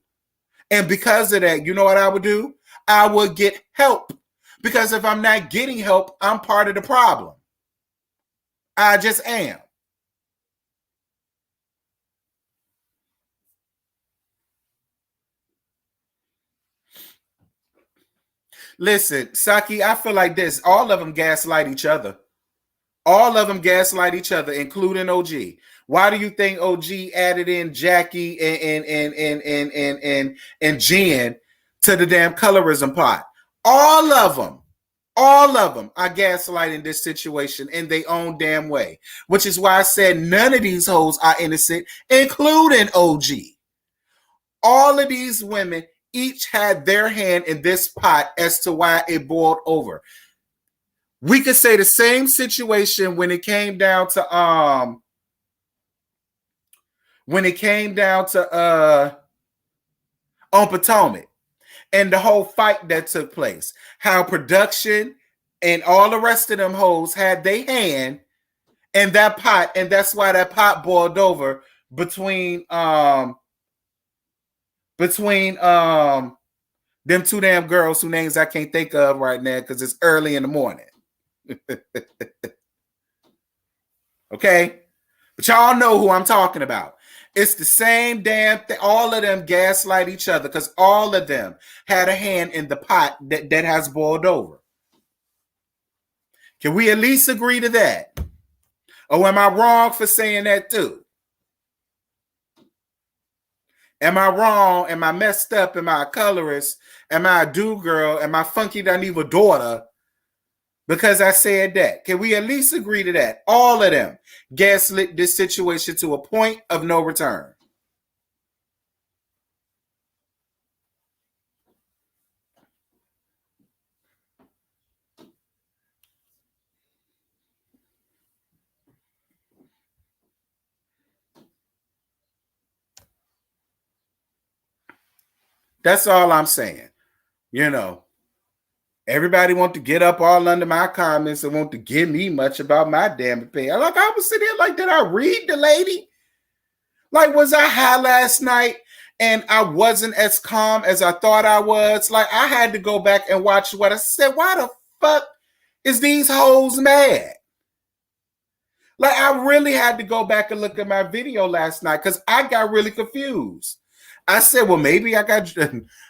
And because of that, you know what I would do? I would get help. Because if I'm not getting help, I'm part of the problem. I just am. Listen, Saki, I feel like this. All of them gaslight each other. All of them gaslight each other, including OG. Why do you think OG added in Jackie and Jen to the damn colorism pot? All of them. All of them are gaslighting this situation in their own damn way, which is why I said none of these hoes are innocent, including OG. All of these women each had their hand in this pot as to why it boiled over. We could say the same situation when it came down to on Potomac and the whole fight that took place. How production and all the rest of them hoes had their hand in that pot, and that's why that pot boiled over between them two damn girls whose names I can't think of right now because it's early in the morning. Okay? But y'all know who I'm talking about. It's the same damn thing. All of them gaslight each other because all of them had a hand in the pot that has boiled over. Can we at least agree to that? Or am I wrong for saying that too? Am I wrong? Am I messed up? Am I a colorist? Am I a do girl? Am I funky than evil daughter? Because I said that. Can we at least agree to that? All of them gaslit this situation to a point of no return. That's all I'm saying. You know, Everybody want to get up all under my comments and want to give me much about my damn opinion. Like, I was sitting there like, did I read the lady? Like, was I high last night and I wasn't as calm as I thought I was? Like, I had to go back and watch what I said. Why the fuck is these hoes mad? Like, I really had to go back and look at my video last night because I got really confused. I said, well, maybe I got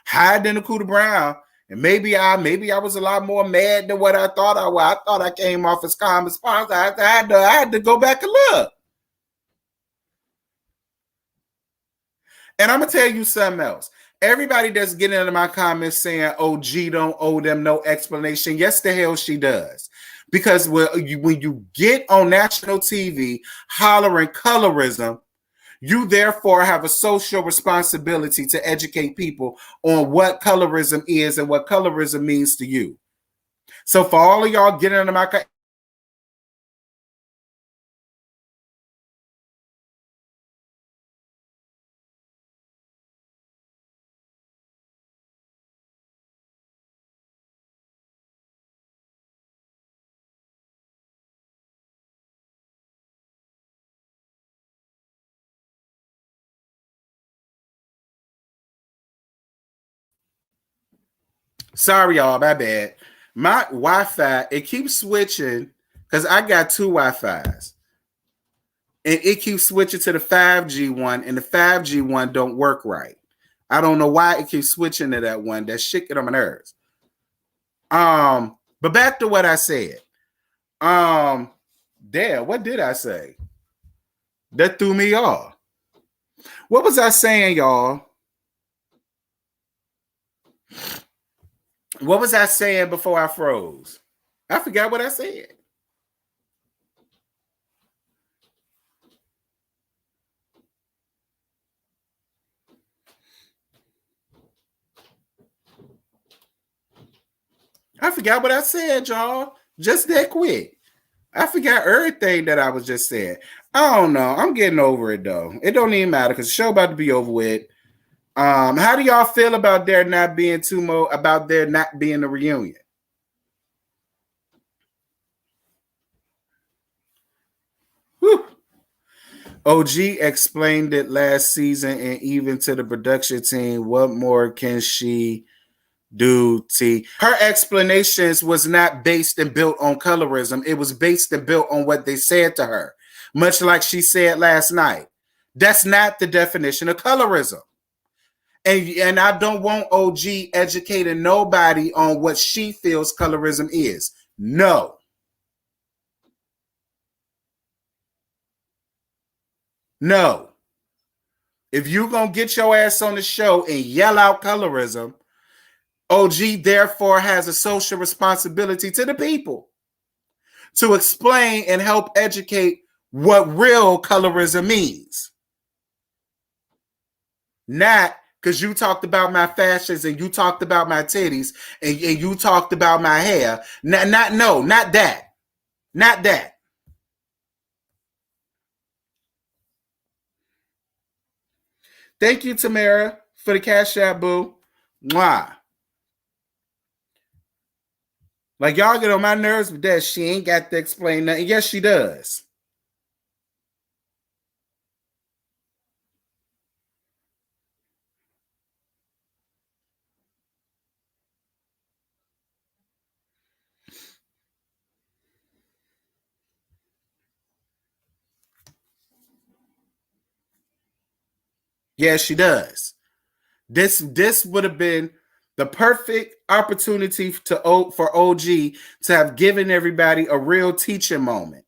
higher than the coup de Brown, and maybe I was a lot more mad than what I thought I was. I thought I came off as calm as possible. I had to go back and look. And I'm gonna tell you something else. Everybody that's getting into my comments saying OG don't owe them no explanation. Yes, the hell she does. Because when you get on national TV hollering colorism, you therefore have a social responsibility to educate people on what colorism is and what colorism means to you. So for all of y'all getting into my sorry, y'all, my bad. My Wi-Fi, it keeps switching because I got two Wi-Fis. And it keeps switching to the 5G one, and the 5G one don't work right. I don't know why it keeps switching to that one. That shit get on my nerves. But back to what I said. Damn, what did I say? That threw me off. What was I saying, y'all? What was I saying before I froze? I forgot what I said. I forgot what I said, y'all. Just that quick. I forgot everything that I was just saying. I don't know. I'm getting over it though. It don't even matter because the show about to be over with. How do y'all feel about there not being about there not being a reunion? Whew. OG explained it last season and even to the production team. What more can she do? T. Her explanations was not based and built on colorism. It was based and built on what they said to her. Much like she said last night. That's not the definition of colorism. And I don't want OG educating nobody on what she feels colorism is. No. No. If you're going to get your ass on the show and yell out colorism, OG therefore has a social responsibility to the people to explain and help educate what real colorism means. Not because you talked about my fashions and you talked about my titties and you talked about my hair. Not that. Not that. Thank you, Tamara, for the Cash App, boo. Mwah. Like, y'all get on my nerves with that. She ain't got to explain nothing. Yes, she does. Yes, she does. This would have been the perfect opportunity for OG to have given everybody a real teaching moment.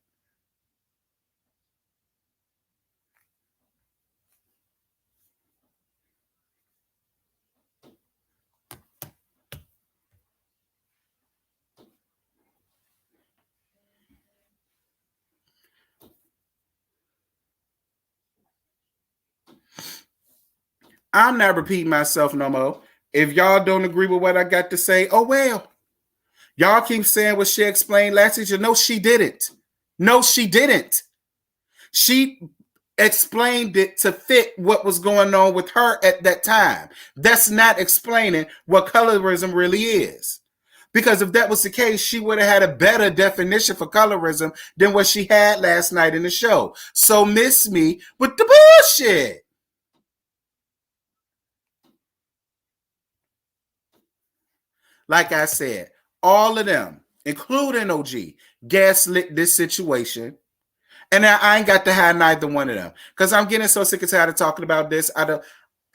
I'm not repeating myself no more. If y'all don't agree with what I got to say, oh well. Y'all keep saying what she explained last season. No, she didn't. No, she didn't. She explained it to fit what was going on with her at that time. That's not explaining what colorism really is. Because if that was the case, she would have had a better definition for colorism than what she had last night in the show. So miss me with the bullshit. Like I said, all of them, including OG, gaslit this situation. And I ain't got to have neither one of them. Because I'm getting so sick and tired of talking about this. I don't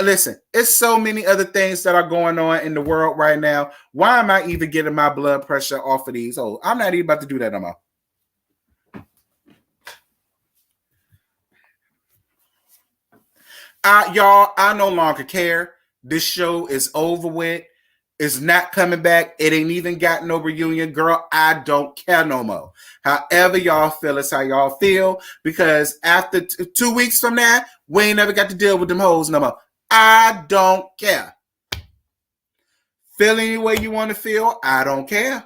listen, it's so many other things that are going on in the world right now. Why am I even getting my blood pressure off of these? Oh, I'm not even about to do that no more. Y'all, I no longer care. This show is over with. It's not coming back. It ain't even got no reunion. Girl, I don't care no more. However y'all feel is how y'all feel. Because after 2 weeks from now, we ain't never got to deal with them hoes no more. I don't care. Feel any way you want to feel. I don't care.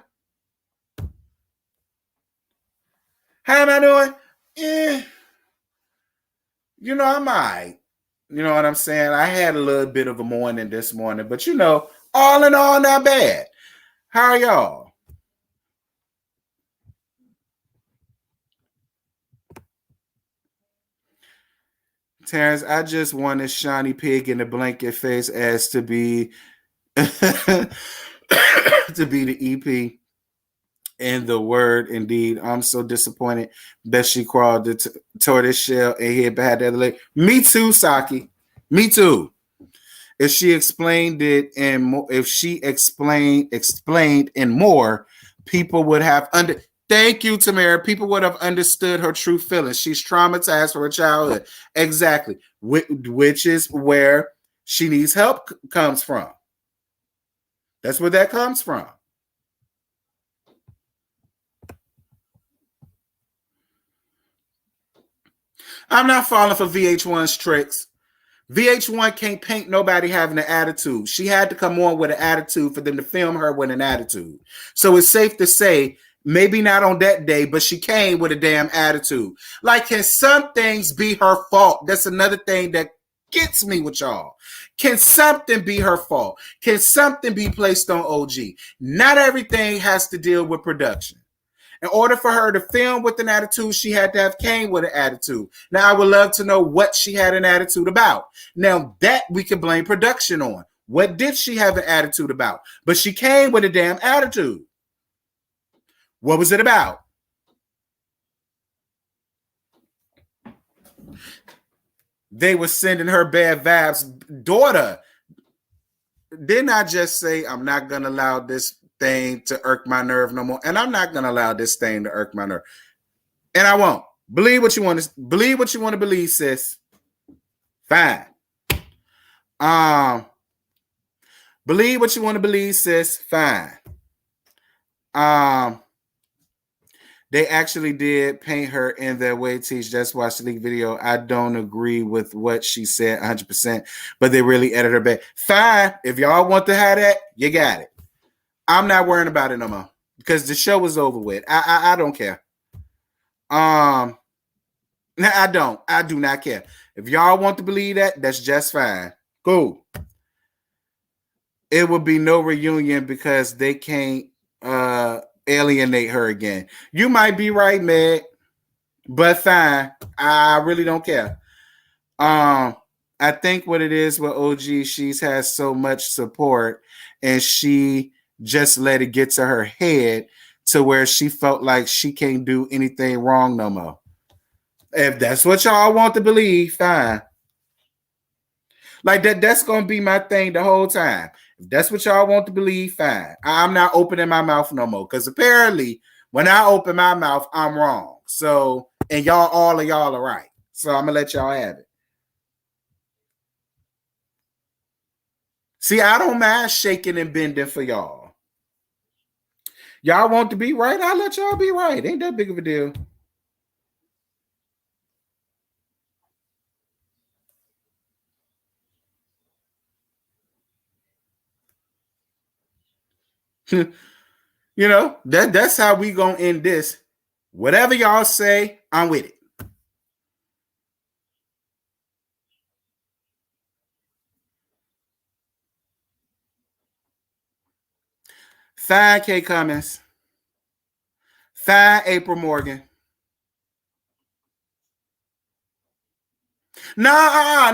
How am I doing? You know, I'm all right. You know what I'm saying? I had a little bit of a morning this morning, but you know, all in all, not bad. How are y'all? Terrence, I just wanted Shawnee Pig in the blanket face as to be to be the EP and the word indeed. I'm so disappointed that she crawled the tortoise shell and hid behind the other leg. Me too, Saki. Me too. If she explained it and if she explained in more, people would have under. Thank you, Tamara. People would have understood her true feelings. She's traumatized for her childhood. Exactly. Which is where she needs help comes from. That's where that comes from. I'm not falling for VH1's tricks. VH1 can't paint nobody having an attitude. She had to come on with an attitude for them to film her with an attitude. So it's safe to say, maybe not on that day, but she came with a damn attitude. Like, can some things be her fault? That's another thing that gets me with y'all. Can something be her fault? Can something be placed on OG? Not everything has to deal with production. In order for her to film with an attitude, she had to have came with an attitude. Now, I would love to know what she had an attitude about. Now, that we can blame production on. What did she have an attitude about? But she came with a damn attitude. What was it about? They were sending her bad vibes. Daughter, didn't I just say I'm not going to allow this thing to irk my nerve no more? And I'm not going to allow this thing to irk my nerve. And I won't. Believe what you want to believe, sis. Fine. Believe what you want to believe, sis. Fine. They actually did paint her in their way. Teach. Just watch the leak video. I don't agree with what she said 100%, but they really edited her back. Fine. If y'all want to have that, you got it. I'm not worrying about it no more because the show is over with. I don't care. I don't. I do not care. If y'all want to believe that, that's just fine. Cool. It would be no reunion because they can't alienate her again. You might be right, Meg, but fine. I really don't care. I think what it is with OG, she's has so much support and she just let it get to her head to where she felt like she can't do anything wrong no more. If that's what y'all want to believe, fine. Like that's gonna be my thing the whole time. If that's what y'all want to believe, fine. I'm not opening my mouth no more. Because apparently, when I open my mouth, I'm wrong. So, and y'all, all of y'all are right. So I'm gonna let y'all have it. See, I don't mind shaking and bending for y'all. Y'all want to be right? I'll let y'all be right. Ain't that big of a deal. You know, that's how we gonna end this. Whatever y'all say, I'm with it. Fine, K. Cummins. Fine, April Morgan. No,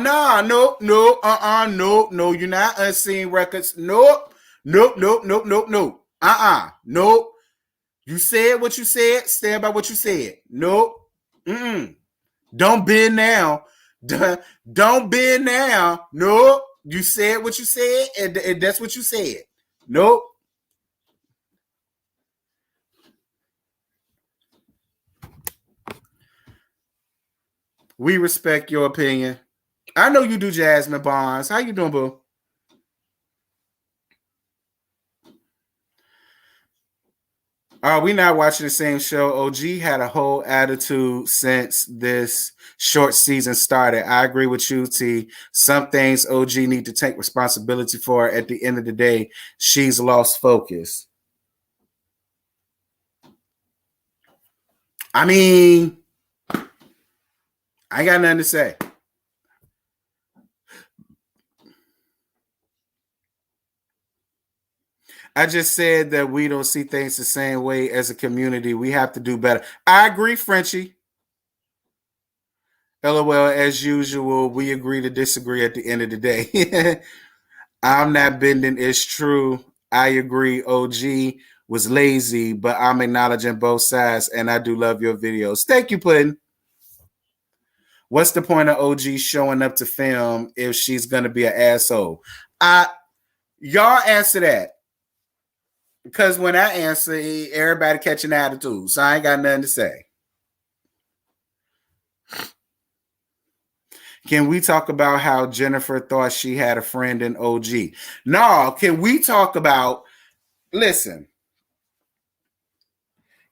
you're not Unseen Records. Nope. Nope. You said what you said. Stand by what you said. Nope. Don't bend now. Don't bend now. Nope. You said what you said, and that's what you said. Nope. We respect your opinion. I know you do, Jasmine Barnes. How you doing, boo? We not watching the same show. OG had a whole attitude since this short season started. I agree with you, T. Some things OG need to take responsibility for. At the end of the day, she's lost focus. I mean, I ain't got nothing to say. I just said that we don't see things the same way as a community. We have to do better. I agree, Frenchie. LOL, as usual, we agree to disagree at the end of the day. I'm not bending. It's true. I agree. OG was lazy, but I'm acknowledging both sides, and I do love your videos. Thank you, Puddin'. What's the point of OG showing up to film if she's going to be an asshole? Y'all answer that. Because when I answer, everybody catching attitude. So I ain't got nothing to say. Can we talk about how Jennifer thought she had a friend in OG? No, can we talk about, listen,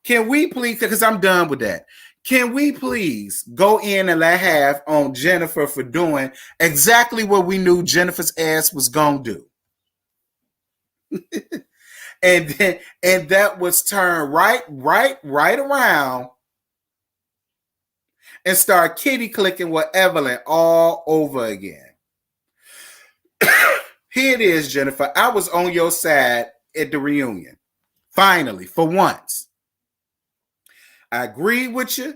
can we please, because I'm done with that. Can we please go in and let half on Jennifer for doing exactly what we knew Jennifer's ass was going to do? And that was turned right around and start kitty clicking with Evelyn all over again. Here it is, Jennifer. I was on your side at the reunion. Finally, for once. I agreed with you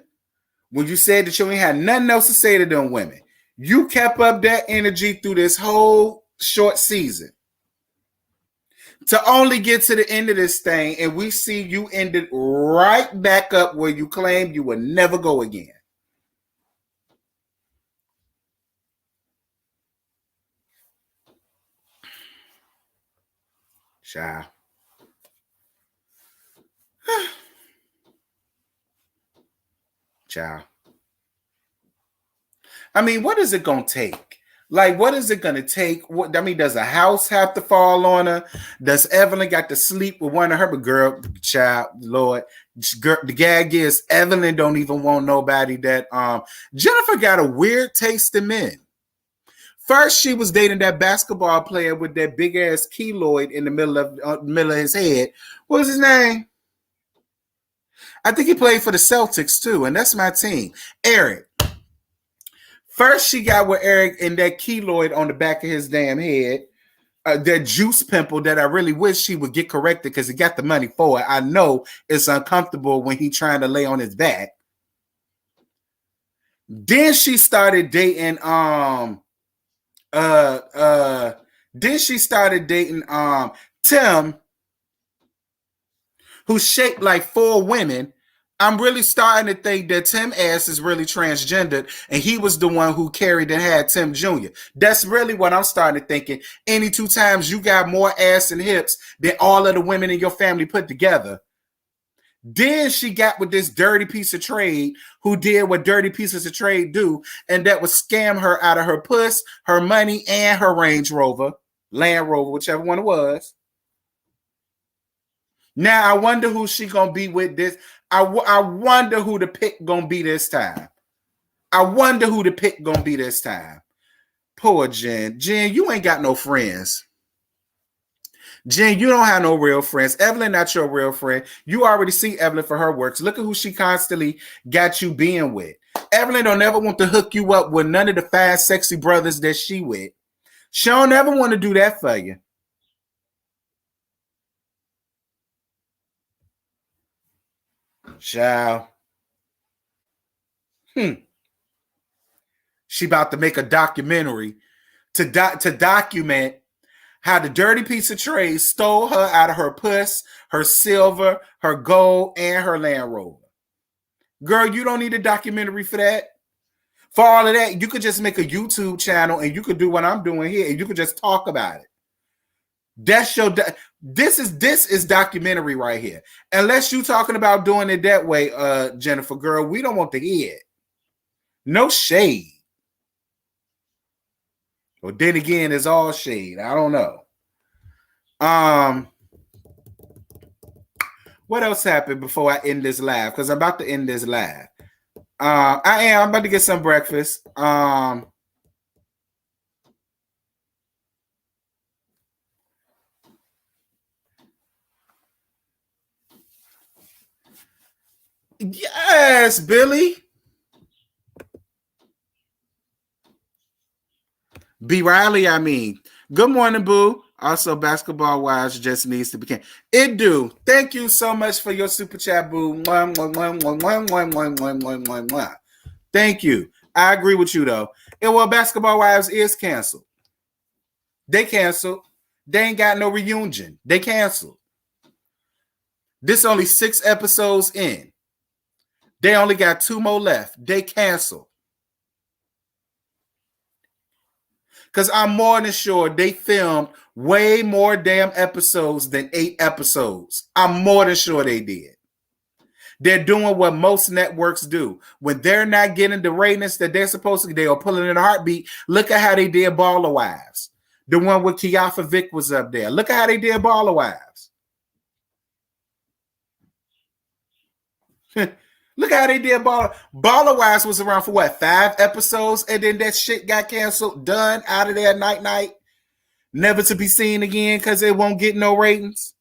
when you said that you ain't had nothing else to say to them women. You kept up that energy through this whole short season. To only get to the end of this thing, and we see you ended right back up where you claimed you would never go again. Child. Child. I mean, what is it going to take? Like, what is it going to take? What, I mean, does a house have to fall on her? Does Evelyn got to sleep with one of her? But girl, child, Lord, girl, the gag is Evelyn don't even want nobody that, Jennifer got a weird taste in men. First, she was dating that basketball player with that big ass keloid in the middle of his head. What was his name? I think he played for the Celtics too, and that's my team. Eric. First, she got with Eric and that keloid on the back of his damn head, that juice pimple that I really wish she would get corrected because he got the money for it. I know it's uncomfortable when he's trying to lay on his back. Then she started dating Tim, who's shaped like 4 women. I'm really starting to think that Tim ass is really transgendered, and he was the one who carried and had Tim Jr. That's really what I'm starting to thinking. Any 2 times you got more ass and hips than all of the women in your family put together. Then she got with this dirty piece of trade who did what dirty pieces of trade do, and that was scam her out of her puss, her money, and her Range Rover, Land Rover, whichever one it was. Now I wonder who she gonna be with this. I wonder who the pick gonna be this time. Poor Jen. Jen, you ain't got no friends. Jen, you don't have no real friends. Evelyn, not your real friend. You already see Evelyn for her works. Look at who she constantly got you being with. Evelyn don't ever want to hook you up with none of the 5 sexy brothers that she with. She don't ever want to do that for you. Child. She about to make a documentary to document how the dirty piece of trade stole her out of her puss, her silver, her gold, and her Land Rover. Girl, you don't need a documentary for that. For all of that, you could just make a YouTube channel and you could do what I'm doing here and you could just talk about it. That's your this is documentary right here. Unless you talking about doing it that way, Jennifer, girl, we don't want to hear it. No shade. Well, then again, it's all shade. I don't know. What else happened before I end this live? Because I'm about to end this live. I'm about to get some breakfast. Yes, Billy. B. Riley, I mean. Good morning, Boo. Also, basketball wise, just needs to be. It do. Thank you so much for your super chat, Boo. Thank you. I agree with you though. And well, basketball wives is canceled. They canceled. They ain't got no reunion. They canceled. This only 6 episodes in. They only got 2 more left. They canceled. Because I'm more than sure they filmed way more damn episodes than 8 episodes. I'm more than sure they did. They're doing what most networks do. When they're not getting the ratings that they're supposed to, they are pulling in a heartbeat. Look at how they did Baller Wives. The one with Kiafa Vick was up there. Look at how they did Baller Wives. Look how they did Baller Wives was around for what, 5 episodes, and then that shit got canceled, done, out of there, night, never to be seen again because it won't get no ratings.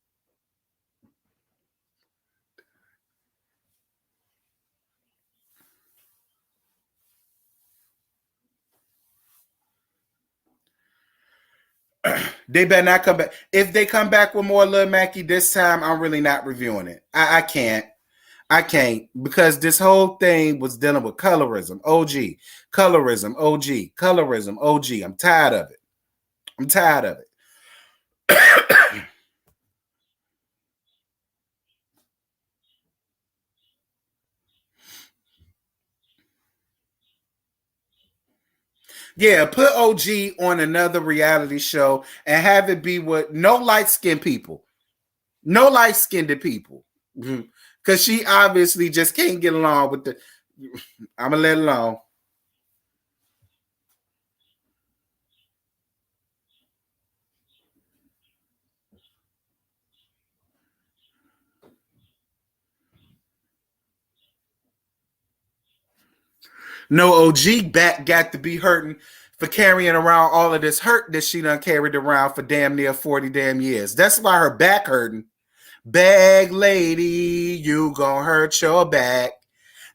They better not come back. If they come back with more Lil Mackie this time, I'm really not reviewing it. I can't. I can't, because this whole thing was dealing with colorism, OG, colorism, OG, colorism, OG. I'm tired of it. I'm tired of it. Yeah, put OG on another reality show and have it be with no light-skinned people. No light-skinned people. Because she obviously just can't get along with the... I'm going to let it alone. No, OG back got to be hurting for carrying around all of this hurt that she done carried around for damn near 40 damn years. That's why her back hurting. Bag lady, you gon' hurt your back.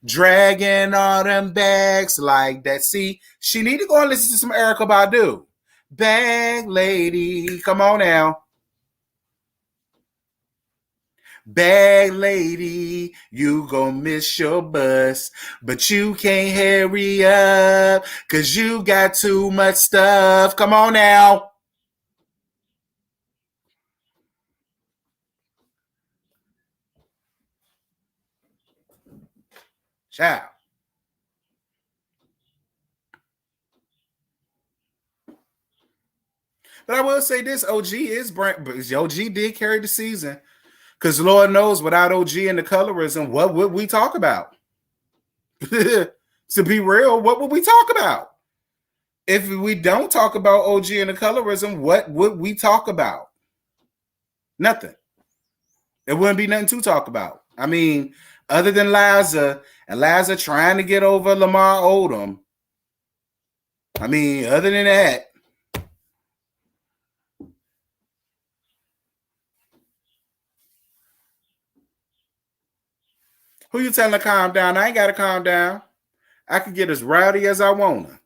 Dragging all them bags like that. See, she need to go and listen to some Erykah Badu. Bag lady, come on now. Bag lady, you gon' miss your bus, but you can't hurry up because you got too much stuff. Come on now. Ciao. But I will say this, OG is OG did carry the season. Because Lord knows, without OG and the colorism, what would we talk about? To be real, what would we talk about? If we don't talk about OG and the colorism, what would we talk about? Nothing. There wouldn't be nothing to talk about. I mean, other than Liza and Liza trying to get over Lamar Odom. I mean, other than that, who you telling to calm down? I ain't got to calm down. I can get as rowdy as I want to.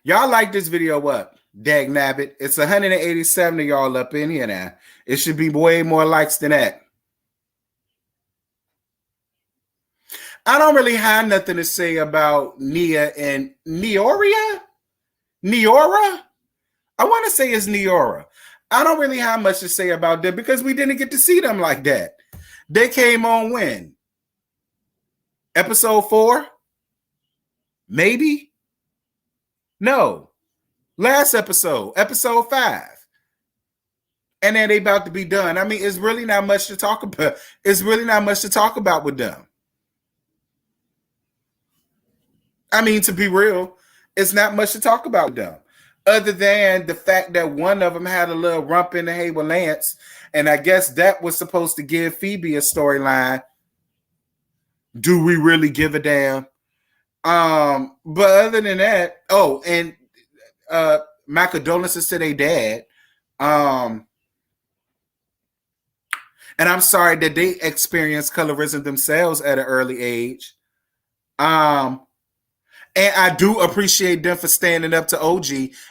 Y'all like this video what? Dag nabbit. It's 187 of y'all up in here now. It should be way more likes than that. I don't really have nothing to say about Nia and Neoria. Neora? I want to say it's Neora. I don't really have much to say about them because we didn't get to see them like that. They came on when? Episode 4? Maybe? No. Last episode, episode 5. And then they about to be done. I mean, it's really not much to talk about. It's really not much to talk about with them. I mean, to be real, it's not much to talk about with them. Other than the fact that one of them had a little rump in the hay with Lance. And I guess that was supposed to give Phoebe a storyline. Do we really give a damn? But other than that, oh, and my condolences to their dad. And I'm sorry that they experienced colorism themselves at an early age. And I do appreciate them for standing up to OG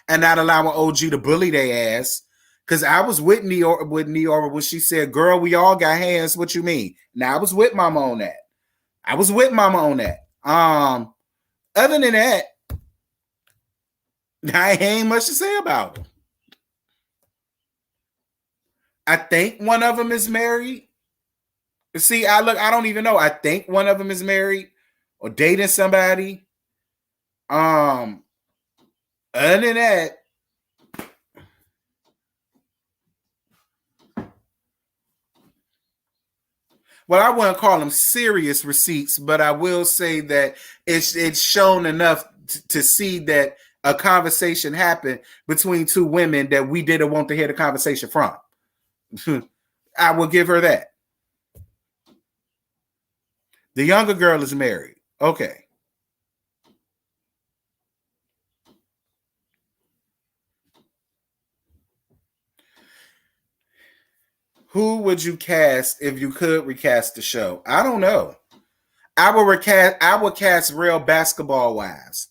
and not allowing OG to bully their ass. Because I was with Neora when she said, girl, we all got hands. What you mean? Now I was with Mama on that. Other than that, I ain't much to say about them. I think one of them is married. See, I don't even know. I think one of them is married or dating somebody. Other than that, well, I wouldn't call them serious receipts, but I will say that it's shown enough to see that a conversation happened between two women that we didn't want to hear the conversation from. I will give her that. The younger girl is married. Okay. Who would you cast if you could recast the show? I don't know. I would cast real basketball wives.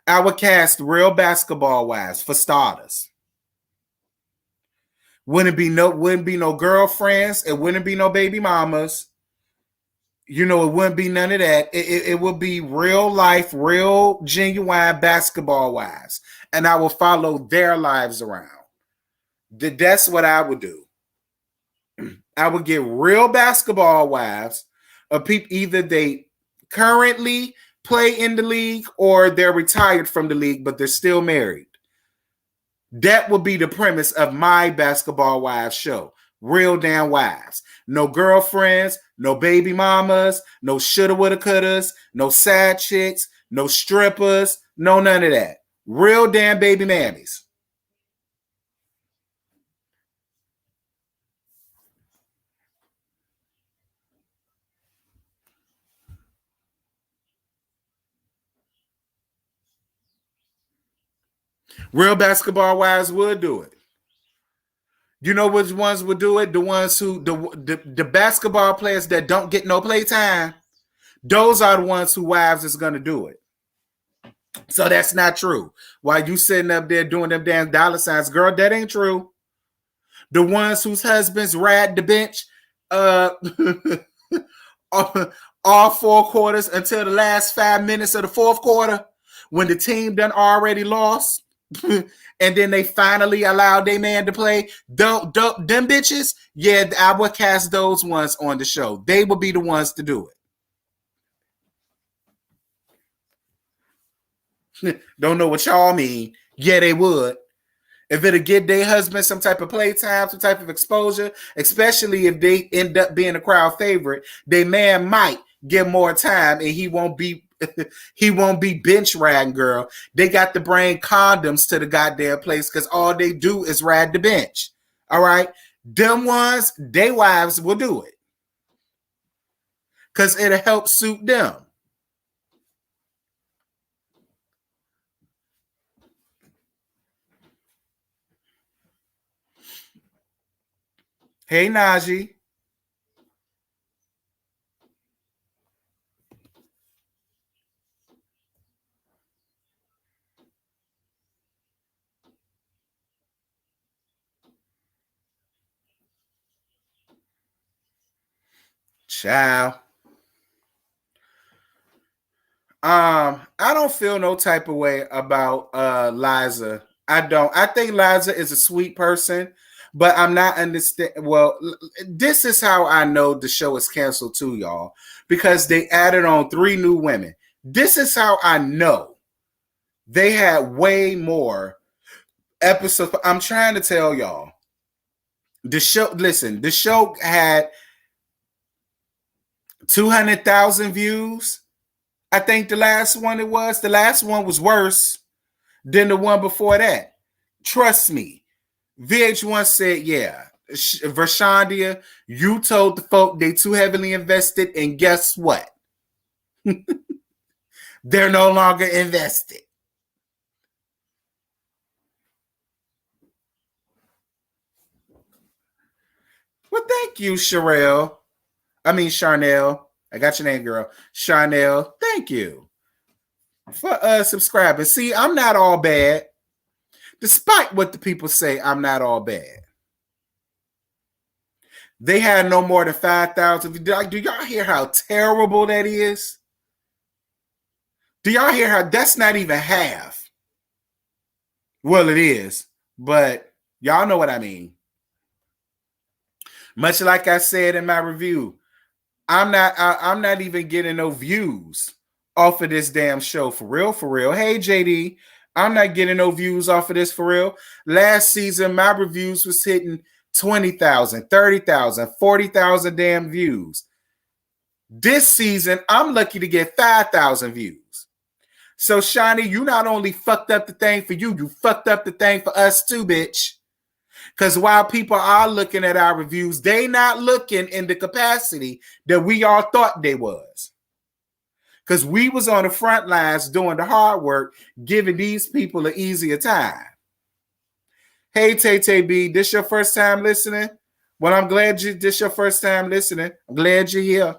I would cast real basketball wives for starters. Wouldn't be no girlfriends. It wouldn't be no baby mamas. You know, it wouldn't be none of that. It would be real life, real genuine basketball wives. And I will follow their lives around. That's what I would do. I would get real basketball wives of people, either they currently play in the league or they're retired from the league, but they're still married. That would be the premise of my basketball wives show. Real damn wives. No girlfriends, no baby mamas, no shoulda, woulda, couldas, no side chicks, no strippers, no none of that. Real damn baby mammies. Real basketball wives would do it. You know which ones would do it? The ones who the basketball players that don't get no play time. Those are the ones who wives is gonna do it. So that's not true. While you sitting up there doing them damn dollar signs, girl, that ain't true. The ones whose husbands ride the bench, all 4 quarters until the last 5 minutes of the 4th quarter, when the team done already lost. And then they finally allowed their man to play. Them bitches, yeah, I would cast those ones on the show. They would be the ones to do it. Don't know what y'all mean. Yeah, they would. If it'll get their husband some type of playtime, some type of exposure, especially if they end up being a crowd favorite, their man might get more time and he won't be bench riding, girl. They got to bring condoms to the goddamn place because all they do is ride the bench. All right. Them ones, they wives will do it. Because it'll help suit them. Hey, Najee. Child. I don't feel no type of way about Liza. I don't. I think Liza is a sweet person, but I'm not understand. Well, this is how I know the show is canceled too, y'all, because they added on 3 new women. This is how I know they had way more episodes. I'm trying to tell y'all. The show, listen, the show had 200,000 views. I think the last one was worse than the one before that. Trust me. VH1 said, yeah, Vershandia, you told the folk they too heavily invested, and guess what? They're no longer invested. Well, thank you, Charnel. I got your name, girl. Charnel, thank you for subscribing. See, I'm not all bad. Despite what the people say, I'm not all bad. They had no more than 5,000. Do y'all hear how terrible that is? Do y'all hear how that's not even half? Well, it is, but y'all know what I mean. Much like I said in my review, I'm not even getting no views off of this damn show for real, for real. Hey JD, I'm not getting no views off of this for real. Last season, my reviews was hitting 20,000, 30,000, 40,000 damn views. This season, I'm lucky to get 5,000 views. So, Shani, you not only fucked up the thing for you fucked up the thing for us too, bitch. Because while people are looking at our reviews, they not looking in the capacity that we all thought they was. Because we was on the front lines doing the hard work, giving these people an easier time. Hey, Tay B, this your first time listening? Well, I'm glad this your first time listening. I'm glad you're here.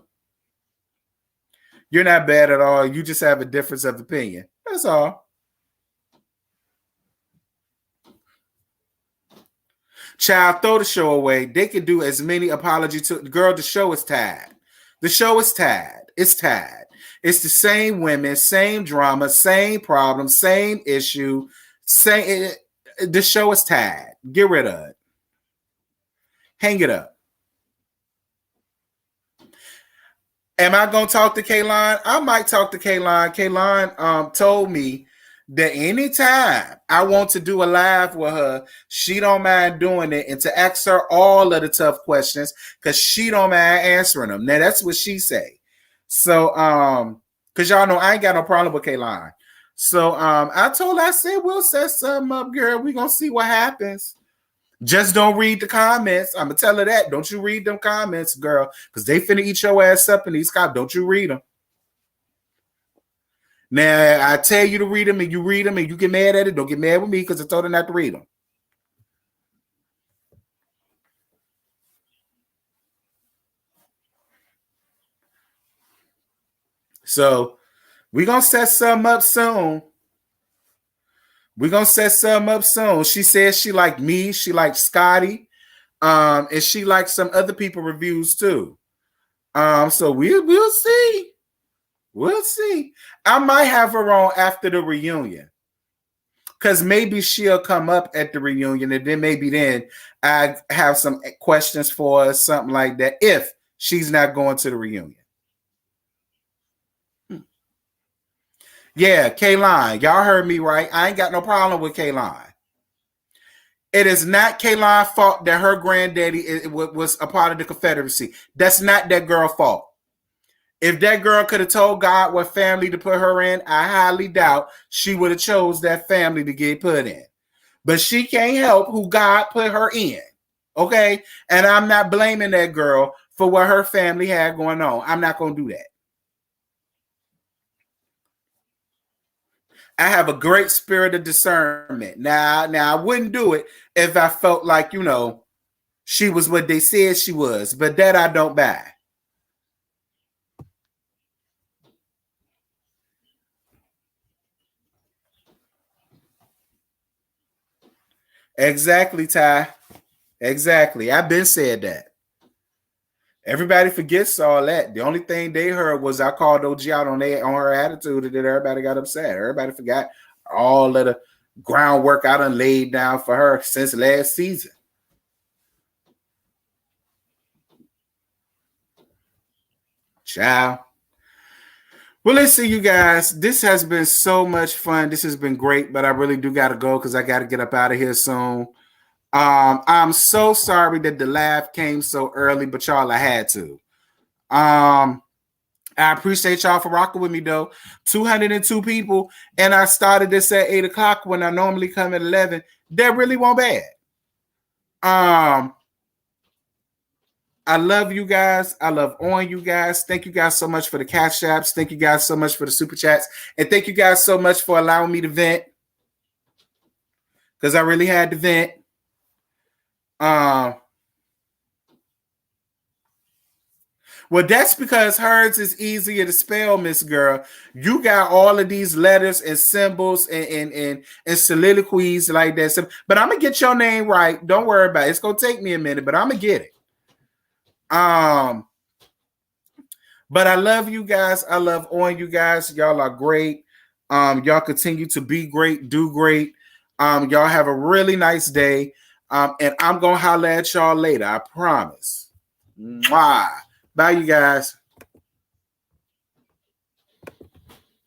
You're not bad at all. You just have a difference of opinion. That's all. Child, throw the show away. They can do as many apologies to girl. The show is tied. The show is tied. It's tied. It's the same women, same drama, same problem, same issue. The show is tied. Get rid of it. Hang it up. Am I going to talk to Kaylon? I might talk to Kaylon. Kaylon told me that anytime I want to do a live with her, she don't mind doing it, and to ask her all of the tough questions because she don't mind answering them. Now, that's what she say. So, because y'all know I ain't got no problem with Kaylon. So, I told her, I said, we'll set something up, girl. We're going to see what happens. Just don't read the comments. I'm going to tell her that. Don't you read them comments, girl, because they finna eat your ass up in these comments. Don't you read them. Now, I tell you to read them, and you read them, and you get mad at it. Don't get mad with me because I told her not to read them. So, we're going to set something up soon. She says she like me. She like Scotty. And she likes some other people reviews too. So we'll see. We'll see. I might have her on after the reunion. Because maybe she'll come up at the reunion, and then maybe then I have some questions for her, something like that, if she's not going to the reunion. Yeah, Kaylon. Y'all heard me right. I ain't got no problem with Kaylon. It is not Kaylon's fault that her granddaddy was a part of the Confederacy. That's not that girl's fault. If that girl could have told God what family to put her in, I highly doubt she would have chose that family to get put in. But she can't help who God put her in. Okay? And I'm not blaming that girl for what her family had going on. I'm not going to do that. I have a great spirit of discernment. Now I wouldn't do it if I felt like, she was what they said she was. But that I don't buy. Exactly, Ty. Exactly. I've been said that. Everybody forgets all that. The only thing they heard was I called OG out on her attitude, and then everybody got upset. Everybody forgot all of the groundwork I done laid down for her since last season. Ciao. Well, let's see, you guys. This has been so much fun. This has been great, but I really do got to go because I got to get up out of here soon. I'm so sorry that the laugh came so early, but y'all, I had to. I appreciate y'all for rocking with me, though. 202 people, and I started this at 8 o'clock when I normally come at 11. That really won't bad. I love you guys. I love on you guys. Thank you guys so much for the cash apps. Thank you guys so much for the super chats. And thank you guys so much for allowing me to vent. Because I really had to vent. Well, that's because hers is easier to spell, Miss Girl. You got all of these letters and symbols and soliloquies like that. But I'm going to get your name right. Don't worry about it. It's going to take me a minute, but I'm going to get it. But I love you guys. I love on you guys. Y'all are great. Y'all continue to be great, do great. Y'all have a really nice day. And I'm gonna holler at y'all later. I promise. Mwah. Bye, you guys.